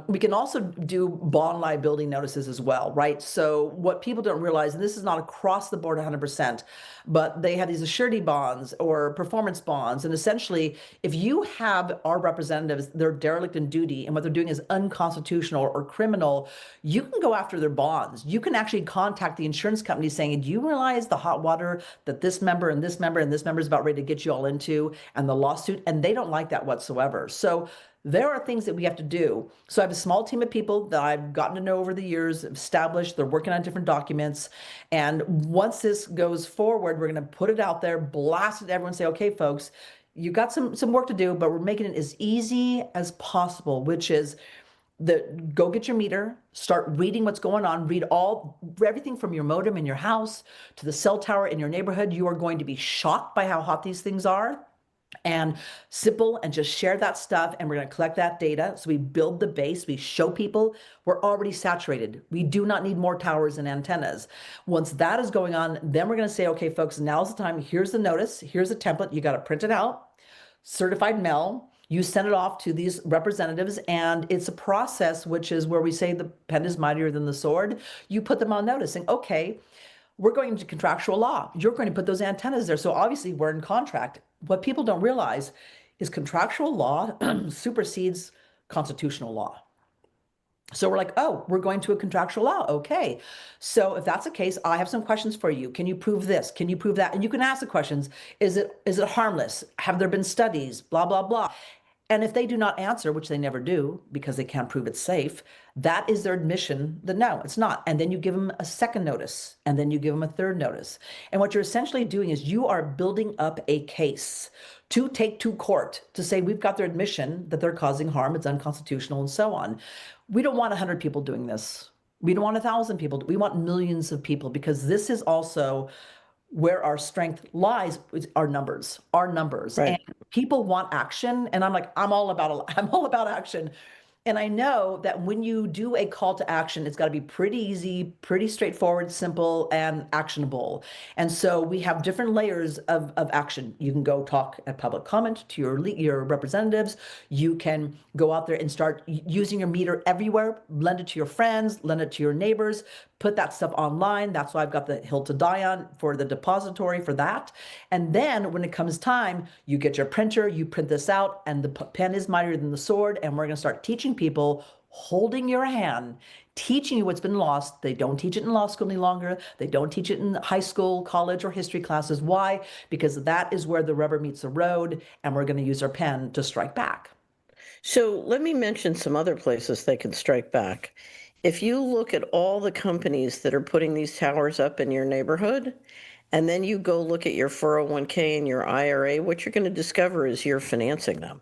We can also do bond liability notices as well, right? So what people don't realize, and this is not across the board 100%, but they have these surety bonds or performance bonds. And essentially, if you have our representatives, they're derelict in duty, and what they're doing is unconstitutional or criminal, you can go after their bonds. You can actually contact the insurance company saying, do you realize the hot water that this member and this member and this member is about ready to get you all into, and the lawsuit? And they don't like that whatsoever. So there are things that we have to do. So I have a small team of people that I've gotten to know over the years, established. They're working on different documents. And once this goes forward, we're going to put it out there, blast it to everyone, say, okay, folks, you got some work to do, but we're making it as easy as possible, which is go get your meter, start reading what's going on, read everything from your modem in your house to the cell tower in your neighborhood. You are going to be shocked by how hot these things are. And simple, and just share that stuff, and we're going to collect that data. So we build the base, we show people we're already saturated. We do not need more towers and antennas. Once that is going on, then we're going to say, okay, folks, now's the time. Here's the notice. Here's the template. You got to print it out, certified mail. You send it off to these representatives, and it's a process, which is where we say the pen is mightier than the sword. You put them on notice, saying, okay, we're going into contractual law. You're going to put those antennas there. So obviously we're in contract. What people don't realize is contractual law supersedes constitutional law. So we're like, oh, we're going to a contractual law. Okay. So if that's the case, I have some questions for you. Can you prove this? Can you prove that? And you can ask the questions. Is it harmless? Have there been studies? Blah, blah, blah. And if they do not answer, which they never do because they can't prove it's safe, that is their admission that no, it's not. And then you give them a second notice, and then you give them a third notice. And what you're essentially doing is you are building up a case to take to court to say we've got their admission that they're causing harm, it's unconstitutional, and so on. We don't want 100 people doing this. We don't want 1,000 people. We want millions of people, because this is also where our strength lies is our numbers, Right. and people want action. And I'm like, I'm all about action. And I know that when you do a call to action, it's got to be pretty easy, pretty straightforward, simple, and actionable. And so we have different layers of action. You can go talk at public comment to your representatives. You can go out there and start using your meter everywhere, lend it to your friends, lend it to your neighbors, put that stuff online. That's why I've got the Hill to Die On for the depository for that. And then when it comes time, you get your printer, you print this out, and the pen is mightier than the sword. And we're going to start teaching people, holding your hand, teaching you what's been lost. They don't teach it in law school any longer. They don't teach it in high school, college, or history classes. Why? Because that is where the rubber meets the road, and we're going to use our pen to strike back. So let me mention some other places they can strike back. If you look at all the companies that are putting these towers up in your neighborhood, and then you go look at your 401k and your IRA, what you're going to discover is you're financing them.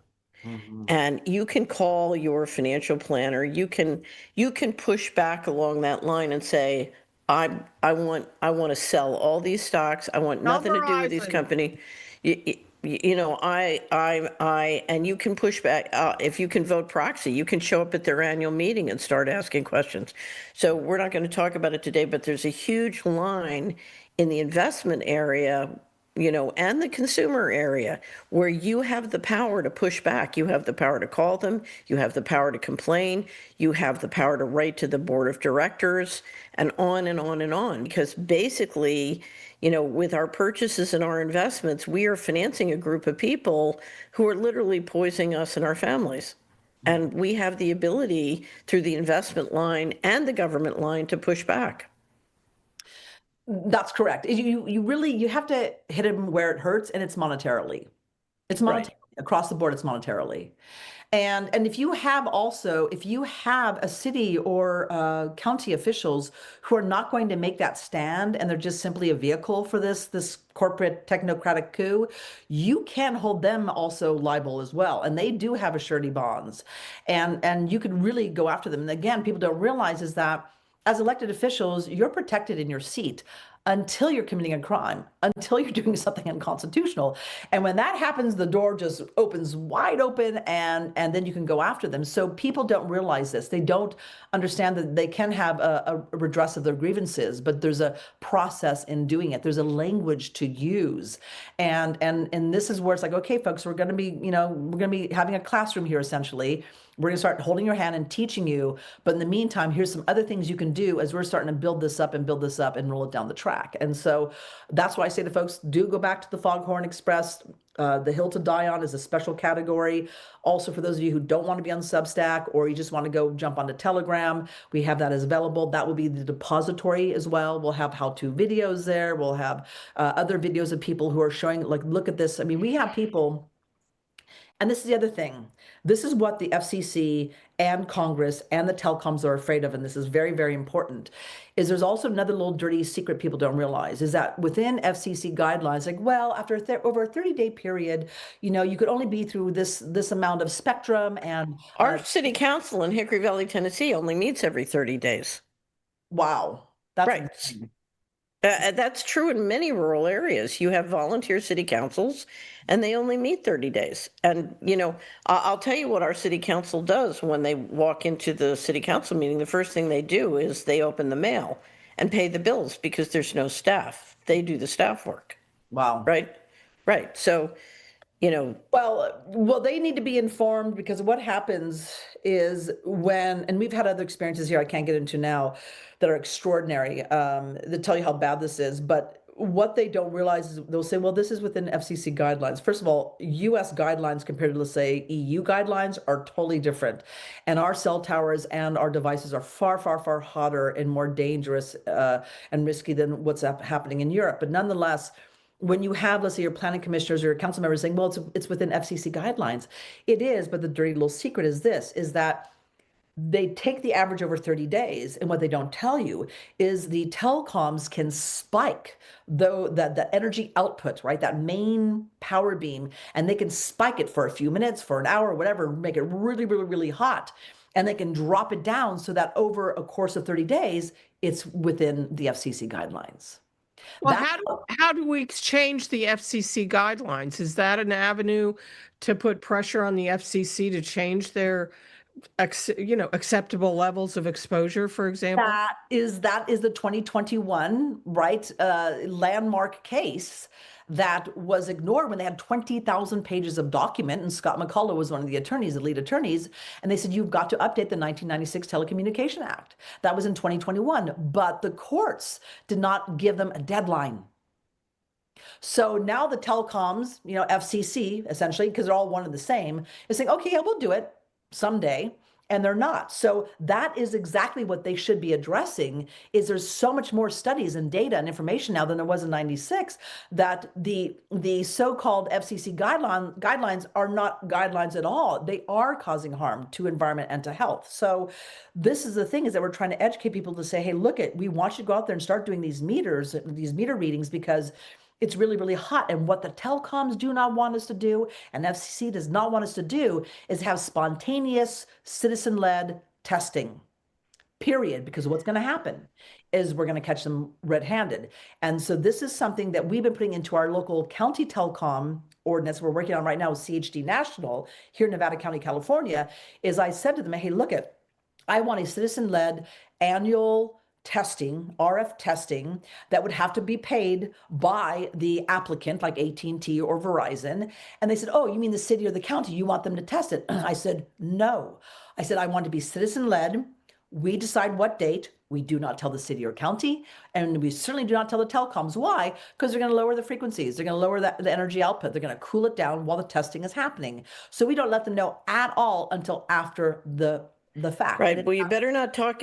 And you can call your financial planner. You can push back along that line and say, I want to sell all these stocks. I want nothing to do with these Verizon. company. You know, and you can push back. If you can vote proxy, you can show up at their annual meeting and start asking questions. So we're not going to talk about it today, but there's a huge line in the investment area, you know, and the consumer area where you have the power to push back. You have the power to call them. You have the power to complain. You have the power to write to the board of directors, and on and on and on. Because basically, you know, with our purchases and our investments, we are financing a group of people who are literally poisoning us and our families. And we have the ability through the investment line and the government line to push back. That's correct. You really, you have to hit them where it hurts, and it's monetarily. It's monetarily. Across the board, it's monetarily. And if you have a city or county officials who are not going to make that stand, and they're just simply a vehicle for this corporate technocratic coup, you can hold them also liable as well. And they do have surety bonds, and you could really go after them. And again, people don't realize is that as elected officials, you're protected in your seat until you're committing a crime, until you're doing something unconstitutional. And when that happens, the door just opens wide open, and then you can go after them. So people don't realize this. They don't understand that they can have a redress of their grievances, but there's a process in doing it. There's a language to use. And this is where it's like, okay, folks, we're going to be having a classroom here essentially. We're going to start holding your hand and teaching you. But in the meantime, here's some other things you can do as we're starting to build this up and roll it down the track. And so that's why I say to folks, do go back to the Foghorn Express. The Hill to Die On is a special category. Also, for those of you who don't want to be on Substack, or you just want to go jump onto Telegram, we have that as available. That will be the depository as well. We'll have how-to videos there. We'll have other videos of people who are showing, like, look at this. I mean, we have people. And this is the other thing. This is what the FCC and Congress and the telecoms are afraid of, and this is very, very important, is there's also another little dirty secret people don't realize, is that within FCC guidelines, like, well, after over a 30-day period, you know, you could only be through this amount of spectrum. And Our city council in Hickory Valley, Tennessee only meets every 30 days. wow, that's Right. That's true in many rural areas. You have volunteer city councils, and they only meet 30 days. And, you know, I'll tell you what our city council does when they walk into the city council meeting. The first thing they do is they open the mail and pay the bills because there's no staff. They do the staff work. wow. Right. So, you know, Well, they need to be informed, because what happens is and we've had other experiences here I can't get into now that are extraordinary, that tell you how bad this is. But what they don't realize is they'll say, well, this is within FCC guidelines. First of all, US guidelines compared to, let's say, EU guidelines are totally different. And our cell towers and our devices are far, far, far hotter and more dangerous and risky than what's happening in Europe. But nonetheless, when you have, let's say, your planning commissioners or your council members saying, well, it's within FCC guidelines, it is. But the dirty little secret is that they take the average over 30 days. And what they don't tell you is the telecoms can spike the energy output, right? That main power beam, and they can spike it for a few minutes, for an hour, whatever, make it really, really, really hot. And they can drop it down so that over a course of 30 days, it's within the FCC guidelines. Well, That's how do we change the FCC guidelines? Is that an avenue to put pressure on the FCC to change their, acceptable levels of exposure, for example? that is the 2021 right landmark case that was ignored when they had 20,000 pages of document, and Scott McCullough was one of the attorneys, the lead attorneys, and they said you've got to update the 1996 Telecommunication Act. That was in 2021, but the courts did not give them a deadline. So now the telecoms, FCC essentially, because they're all one and the same, is saying, okay, yeah, we'll do it someday. And they're not. So that is exactly what they should be addressing. Is there's so much more studies and data and information now than there was in 96 that the so-called FCC guidelines are not guidelines at all. They are causing harm to environment and to health. So this is the thing, is that we're trying to educate people to say, hey, we want you to go out there and start doing these meter readings, because it's really, really hot. And what the telecoms do not want us to do, and FCC does not want us to do, is have spontaneous citizen-led testing, period. Because what's going to happen is we're going to catch them red-handed. And so this is something that we've been putting into our local county telecom ordinance we're working on right now with CHD National here in Nevada County, California, is I said to them, hey, I want a citizen-led annual testing, RF testing, that would have to be paid by the applicant, like AT&T or Verizon. And they said, oh, you mean the city or the county? You want them to test it? I said, no. I said, I want to be citizen-led. We decide what date. We do not tell the city or county. And we certainly do not tell the telecoms. Why? Because they're going to lower the frequencies. They're going to lower the energy output. They're going to cool it down while the testing is happening. So we don't let them know at all until after the fact. Right. Well, you better not talk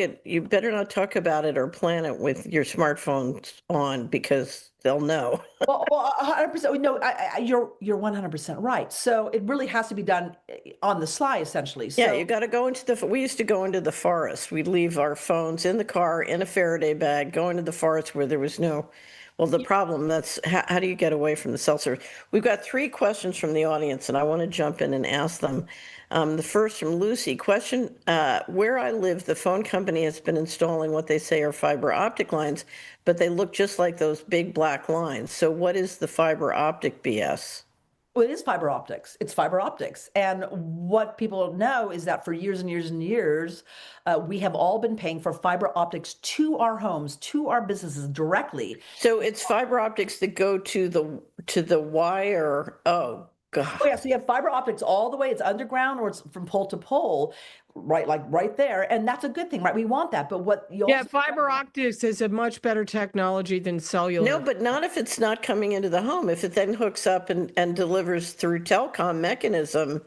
about it or plan it with your smartphones on, because they'll know. well, 100%. No, you're 100% right. So it really has to be done on the sly, essentially. So, Yeah, you got to go we used to go into the forest. We'd leave our phones in the car in a Faraday bag, go into the forest where there was the problem, that's how do you get away from the cell service? We've got 3 questions from the audience, and I want to jump in and ask them. The first from Lucy. Question, where I live, the phone company has been installing what they say are fiber optic lines, but they look just like those big black lines. So what is the fiber optic BS? Well, it is fiber optics. It's fiber optics. And what people know is that for years and years and years, we have all been paying for fiber optics to our homes, to our businesses directly. So it's fiber optics that go to the wire. Oh, God. Oh, yeah. So you have fiber optics all the way. It's underground, or it's from pole to pole, right? Like right there. And that's a good thing, right? We want that. But what you Yeah, fiber optics is a much better technology than cellular. No, but not if it's not coming into the home. If it then hooks up and delivers through telecom mechanism,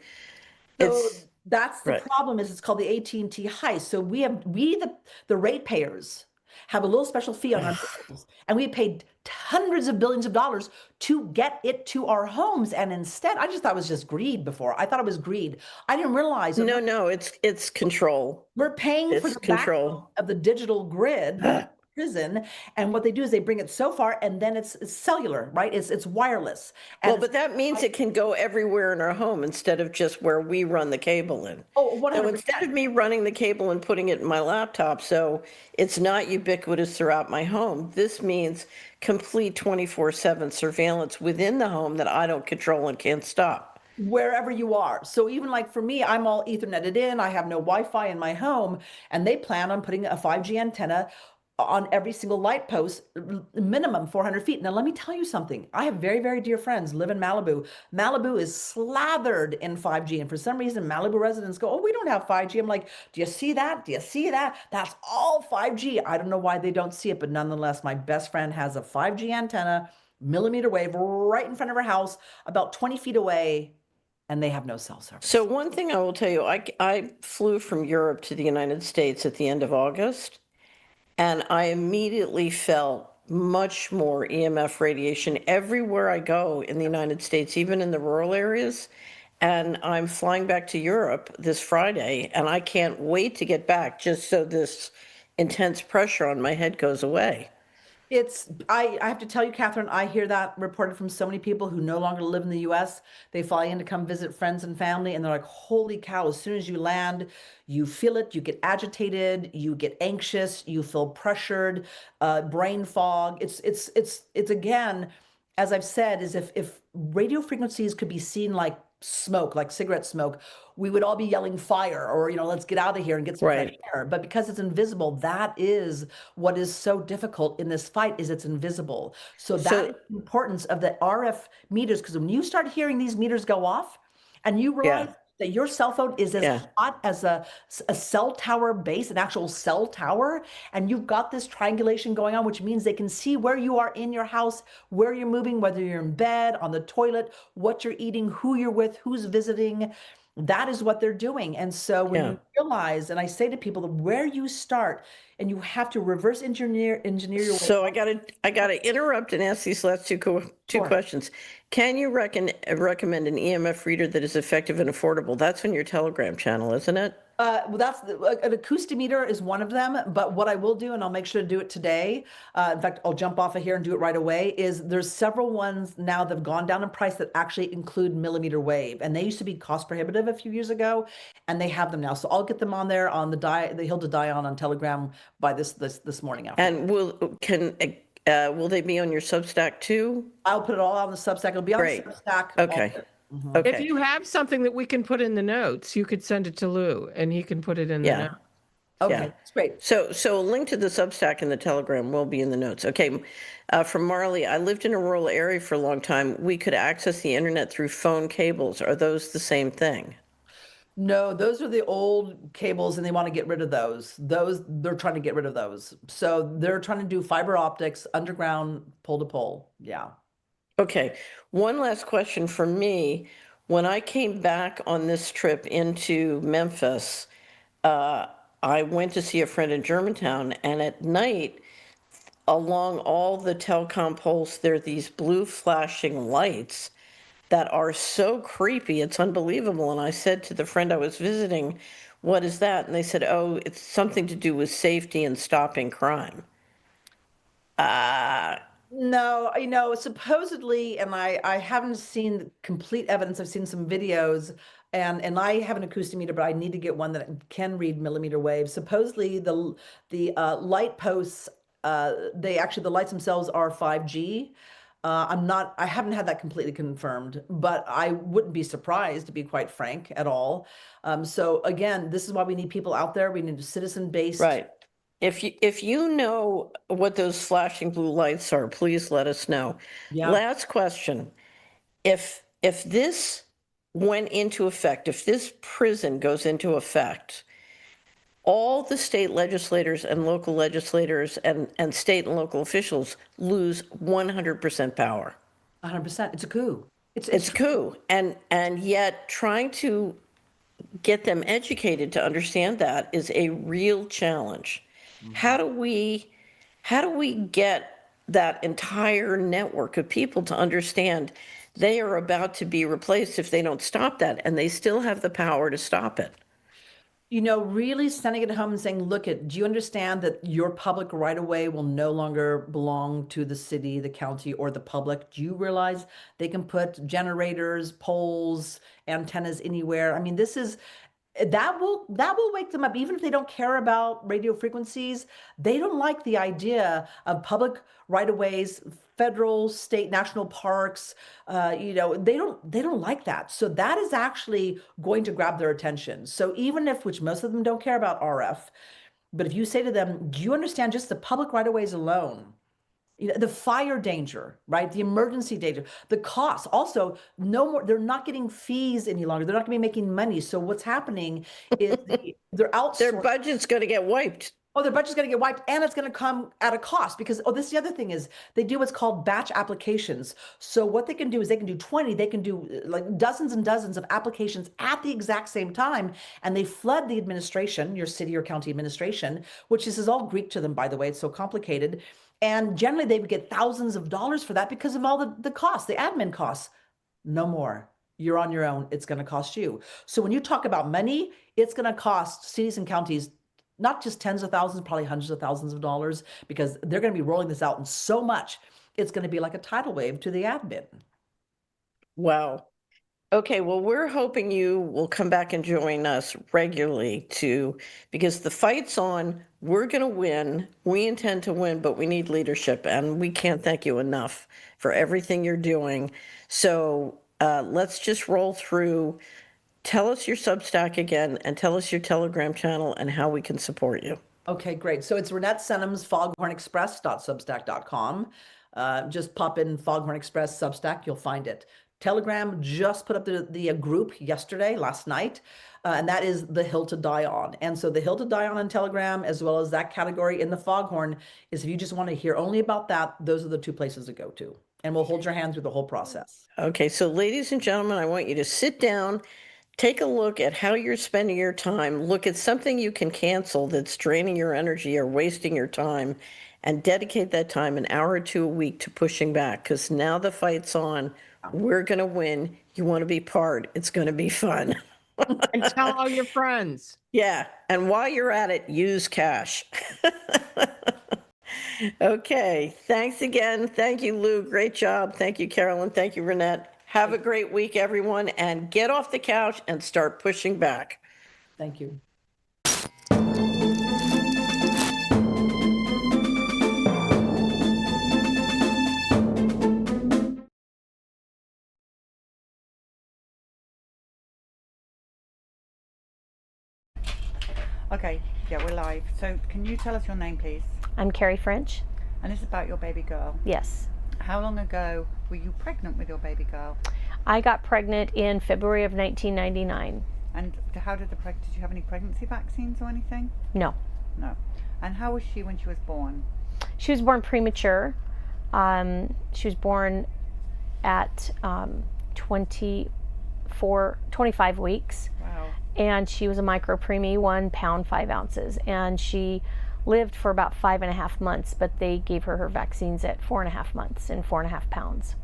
that's the problem. Is it's called the AT&T heist. So the ratepayers have a little special fee on our bills, and we paid hundreds of billions of dollars to get it to our homes. And instead, I just thought it was just greed before. I thought it was greed. I didn't realize. No, it's control. We're paying for the control of the digital grid. Prison, and what they do is they bring it so far, and then it's cellular, right? It's wireless. And but that means it can go everywhere in our home instead of just where we run the cable in. Oh, 100%. So instead of me running the cable and putting it in my laptop, so it's not ubiquitous throughout my home, this means complete 24/7 surveillance within the home that I don't control and can't stop. Wherever you are. So even like for me, I'm all Etherneted in. I have no Wi-Fi in my home, and they plan on putting a 5G antenna on every single light post, minimum 400 feet. Now, let me tell you something. I have very, very dear friends live in Malibu. Malibu is slathered in 5G. And for some reason, Malibu residents go, oh, we don't have 5G. I'm like, do you see that? Do you see that? That's all 5G. I don't know why they don't see it, but nonetheless, my best friend has a 5G antenna, millimeter wave, right in front of her house, about 20 feet away, and they have no cell service. So one thing I will tell you, I flew from Europe to the United States at the end of August, and I immediately felt much more EMF radiation everywhere I go in the United States, even in the rural areas. And I'm flying back to Europe this Friday, and I can't wait to get back just so this intense pressure on my head goes away. I have to tell you, Catherine, I hear that reported from so many people who no longer live in the US. They fly in to come visit friends and family, and they're like, holy cow, as soon as you land, you feel it, you get agitated, you get anxious, you feel pressured, brain fog. It's again, as I've said, is if radio frequencies could be seen like smoke, like cigarette smoke, we would all be yelling fire or, let's get out of here and get some fresh Right. air. But because it's invisible, that is what is so difficult in this fight is it's invisible. So that So- is the importance of the RF meters, because when you start hearing these meters go off and you Yeah. realize that your cell phone is as Yeah. hot as a cell tower base, an actual cell tower, and you've got this triangulation going on, which means they can see where you are in your house, where you're moving, whether you're in bed, on the toilet, what you're eating, who you're with, who's visiting. That is what they're doing. And so when Yeah. you realize, and I say to people that where you start, and you have to reverse engineer your way. So I gotta interrupt and ask these last two Sure. questions. Can you recommend an EMF reader that is effective and affordable? That's on your Telegram channel, isn't it? Well, that's an acoustimeter is one of them, but what I will do, and I'll make sure to do it today. In fact, I'll jump off of here and do it right away. Is there's several ones now that have gone down in price that actually include millimeter wave, and they used to be cost prohibitive a few years ago, and they have them now. So I'll get them on there on the Hill to Die on Telegram by this morning after. And will they be on your Substack too? I'll put it all on the Substack. It'll be on Great. the Substack. Okay. Mhm. Okay. If you have something that we can put in the notes, you could send it to Lou and he can put it in the Yeah. notes. Okay, Yeah. that's great. So a link to the Substack and the Telegram will be in the notes. Okay. From Marley, I lived in a rural area for a long time. We could access the internet through phone cables. Are those the same thing? No, those are the old cables and they want to get rid of those. They're trying to get rid of those. So they're trying to do fiber optics, underground, pole to pole. Yeah. Okay, one last question for me. When I came back on this trip into Memphis, I went to see a friend in Germantown, and at night, along all the telecom poles, there are these blue flashing lights that are so creepy, it's unbelievable. And I said to the friend I was visiting, what is that? And they said, oh, it's something to do with safety and stopping crime. No, supposedly, and I haven't seen complete evidence. I've seen some videos, and I have an acoustimeter, but I need to get one that can read millimeter waves. Supposedly, the light posts, the lights themselves are 5G. I haven't had that completely confirmed, but I wouldn't be surprised, to be quite frank, at all. So again, this is why we need people out there. We need citizen-based. Right. If you know what those flashing blue lights are, please let us know. Yeah. Last question. If this went into effect, if this prison goes into effect, all the state legislators and local legislators and state and local officials lose 100% power. 100%. It's a coup. It's a coup. And yet trying to get them educated to understand that is a real challenge. How do we get that entire network of people to understand they are about to be replaced if they don't stop that, and they still have the power to stop it? Really sending it home and saying, look, do you understand that your public right of way will no longer belong to the city, the county, or the public? Do you realize they can put generators, poles, antennas anywhere? I mean, that will wake them up. Even if they don't care about radio frequencies, they don't like the idea of public right of ways, federal, state, national parks. They don't like that. So that is actually going to grab their attention. So even if, which most of them don't care about RF, but if you say to them, do you understand just the public right of ways alone? The fire danger, right? The emergency danger, the cost. Also, no more, they're not getting fees any longer. They're not going to be making money. So what's happening is they're outsourcing. Their budget's going to get wiped. Oh, their budget's going to get wiped, and it's going to come at a cost because, this is the other thing is they do what's called batch applications. So what they can do is they can do 20, they can do like dozens and dozens of applications at the exact same time, and they flood the administration, your city or county administration, which is all Greek to them, by the way. It's so complicated. And generally they would get thousands of dollars for that because of all the costs, the admin costs. No more. You're on your own. It's going to cost you. So when you talk about money, it's going to cost cities and counties not just tens of thousands, probably hundreds of thousands of dollars, because they're going to be rolling this out in so much, it's going to be like a tidal wave to the admin. Wow. Okay, well, we're hoping you will come back and join us regularly because the fight's on. We're going to win. We intend to win, but we need leadership, and we can't thank you enough for everything you're doing. So let's just roll through. Tell us your Substack again, and tell us your Telegram channel and how we can support you. Okay, great. So it's Renette Senham's foghornexpress.substack.com. Just pop in Foghorn Express Substack, you'll find it. Telegram just put up the group last night, and that is The Hill to Die On. And so The Hill to Die On Telegram, as well as that category in the Foghorn, is if you just want to hear only about that, those are the two places to go to. And we'll hold your hand through the whole process. Okay, so ladies and gentlemen, I want you to sit down, take a look at how you're spending your time, look at something you can cancel that's draining your energy or wasting your time, and dedicate that time, an hour or two a week, to pushing back, because now the fight's on. We're going to win. You want to be part. It's going to be fun. And tell all your friends. Yeah. And while you're at it, use cash. Okay. Thanks again. Thank you, Lou. Great job. Thank you, Carolyn. Thank you, Renette. Have a great week, everyone, and get off the couch and start pushing back. Thank you. Okay, yeah, we're live. So can you tell us your name, please? I'm Carrie French. And it's about your baby girl. Yes. How long ago were you pregnant with your baby girl? I got pregnant in February of 1999. And how did did you have any pregnancy vaccines or anything? No. No. And how was she when she was born? She was born premature. She was born at 25 weeks. Wow. And she was a micro-preemie, 1 pound, 5 ounces. And she lived for about 5.5 months, but they gave her vaccines at 4.5 months and 4.5 pounds.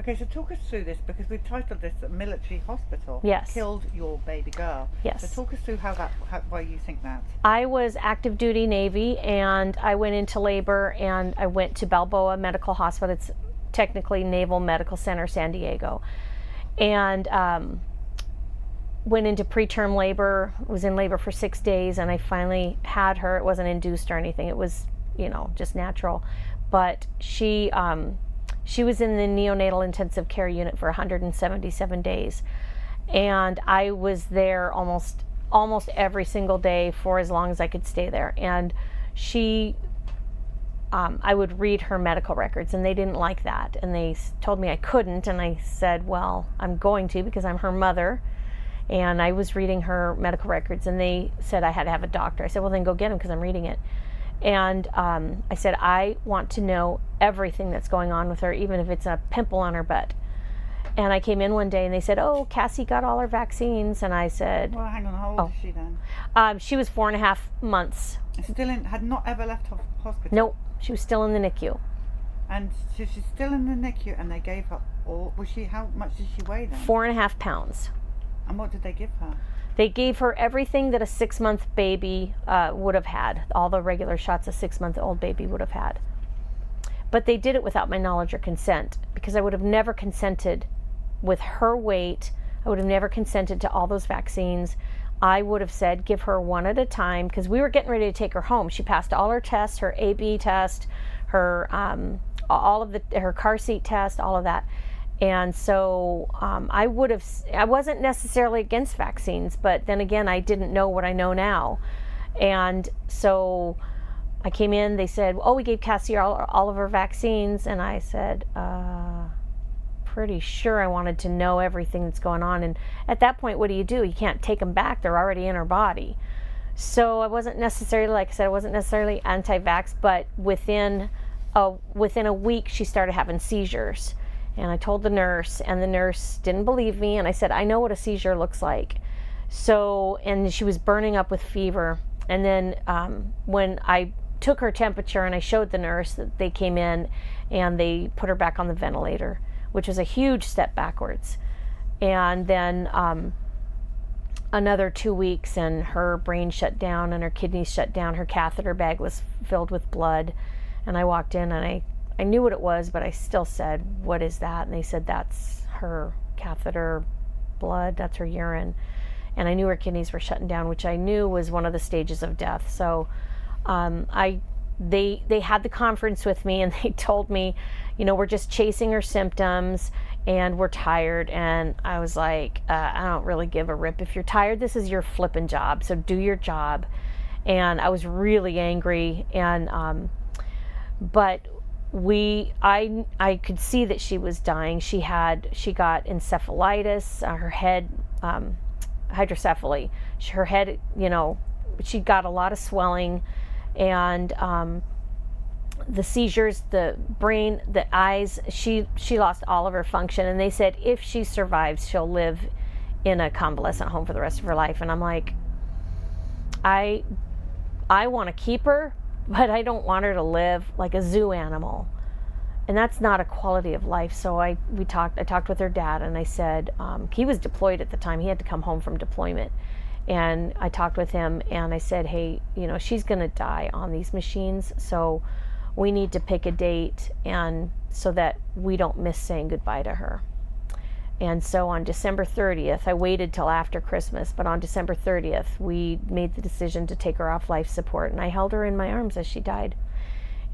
Okay, so talk us through this, because we've titled this "A Military Hospital Yes. Killed Your Baby Girl." Yes. So talk us through why you think that. I was active duty Navy, and I went into labor, and I went to Balboa Medical Hospital. It's technically Naval Medical Center, San Diego. And went into preterm labor, was in labor for 6 days, and I finally had her. It wasn't induced or anything. It was, just natural. But she was in the neonatal intensive care unit for 177 days. And I was there almost every single day for as long as I could stay there. And I would read her medical records, and they didn't like that. And they told me I couldn't, and I said, well, I'm going to, because I'm her mother. And I was reading her medical records, and they said I had to have a doctor. I said, well, then go get him, because I'm reading it. And I said, I want to know everything that's going on with her, even if it's a pimple on her butt. And I came in one day, and they said, oh, Cassie got all her vaccines. And I said, Well, hang on, how old is she then? She was 4.5 months. Had not ever left hospital? Nope, she was still in the NICU. And so she's still in the NICU, and they gave her how much did she weigh then? 4.5 pounds. And what did they give her? They gave her everything that a 6-month baby would have had, all the regular shots a 6-month-old baby would have had. But they did it without my knowledge or consent, because I would have never consented with her weight. I would have never consented to all those vaccines. I would have said, give her one at a time, because we were getting ready to take her home. She passed all her tests, her AB test, her her car seat test, all of that. And so I wasn't necessarily against vaccines, but then again, I didn't know what I know now. And so I came in, they said, oh, we gave Cassie all of her vaccines. And I said, pretty sure I wanted to know everything that's going on. And at that point, what do? You can't take them back. They're already in her body. So I wasn't necessarily, like I said, I wasn't necessarily anti-vax, but within a week, she started having seizures. And I told the nurse, and the nurse didn't believe me. And I said, I know what a seizure looks like. So, and she was burning up with fever. And then when I took her temperature and I showed the nurse, that they came in and they put her back on the ventilator, which was a huge step backwards. And then another 2 weeks and her brain shut down and her kidneys shut down. Her catheter bag was filled with blood. And I walked in and I knew what it was, but I still said, "What is that?" And they said, "That's her catheter blood, that's her urine." And I knew her kidneys were shutting down, which I knew was one of the stages of death. So they had the conference with me and they told me, we're just chasing her symptoms and we're tired. And I was like, I don't really give a rip. If you're tired, this is your flipping job. So do your job. And I was really angry. And, but I could see that she was dying. She got encephalitis, her head, hydrocephaly. Her head, she got a lot of swelling, and the seizures, the brain, the eyes, she lost all of her function. And they said if she survives, she'll live in a convalescent home for the rest of her life. And I'm like, I want to keep her, but I don't want her to live like a zoo animal. And that's not a quality of life. So I talked with her dad, and I said, he was deployed at the time. He had to come home from deployment. And I talked with him and I said, hey, she's going to die on these machines. So we need to pick a date, and so that we don't miss saying goodbye to her. And so on December 30th, I waited till after Christmas, but on December 30th, we made the decision to take her off life support. And I held her in my arms as she died.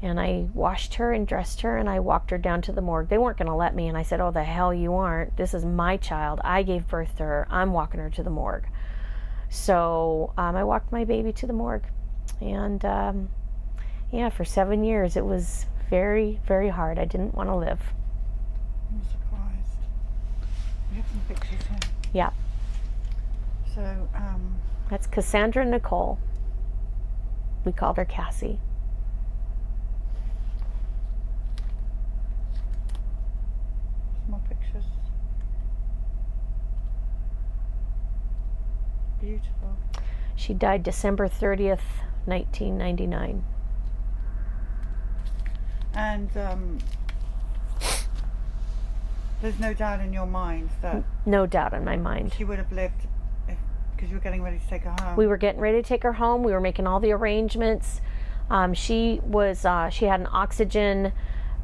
And I washed her and dressed her, and I walked her down to the morgue. They weren't going to let me. And I said, oh, the hell you aren't. This is my child. I gave birth to her. I'm walking her to the morgue. So I walked my baby to the morgue. And for 7 years, it was very, very hard. I didn't want to live. I'm surprised. We have some pictures here. Yeah. So, That's Cassandra Nicole. We called her Cassie. some more pictures. Beautiful. She died December 30th, 1999. And there's no doubt in your mind that No doubt in my mind. she would have lived because you were getting ready to take her home. We were getting ready to take her home. We were making all the arrangements. She had an oxygen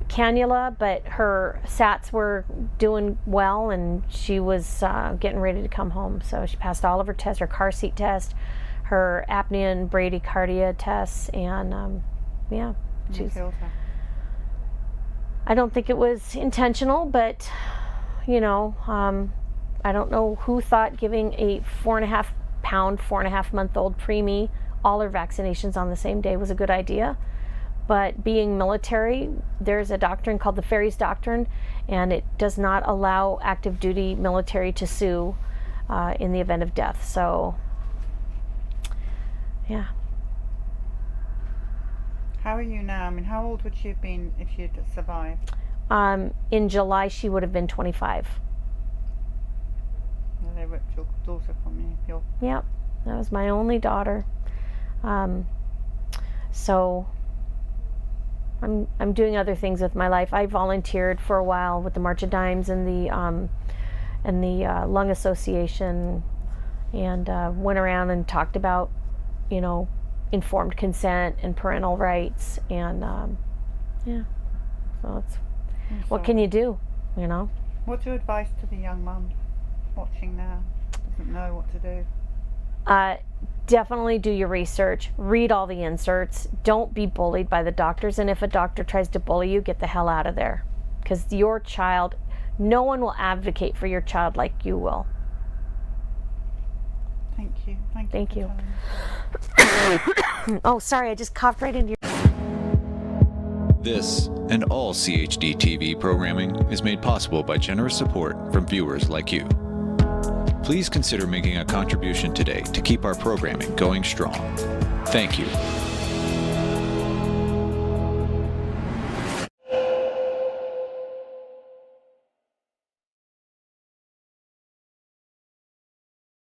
cannula, but her SATs were doing well, and she was getting ready to come home. So she passed all of her tests, her car seat test, her apnea and bradycardia tests, and You killed her. I don't think it was intentional, but I don't know who thought giving a 4.5 pound, 4.5 month old preemie all her vaccinations on the same day was a good idea. But being military, there's a doctrine called the Ferries Doctrine, and it does not allow active duty military to sue in the event of death. So, yeah. How are you now? I mean, how old would she have been if she had survived? In July, she would have been 25. Well, they ripped your daughter from you. Yep, that was my only daughter. So I'm doing other things with my life. I volunteered for a while with the March of Dimes and the Lung Association, and went around and talked about, informed consent and parental rights, and so it's what can you do, What's your advice to the young mum watching now? Doesn't know what to do. Definitely do your research, read all the inserts, don't be bullied by the doctors, and if a doctor tries to bully you, get the hell out of there, because your child, no one will advocate for your child like you will. Thank you. Thank for you. telling us. Oh, sorry, I just coughed right into your... This and all CHD TV programming is made possible by generous support from viewers like you. Please consider making a contribution today to keep our programming going strong. Thank you.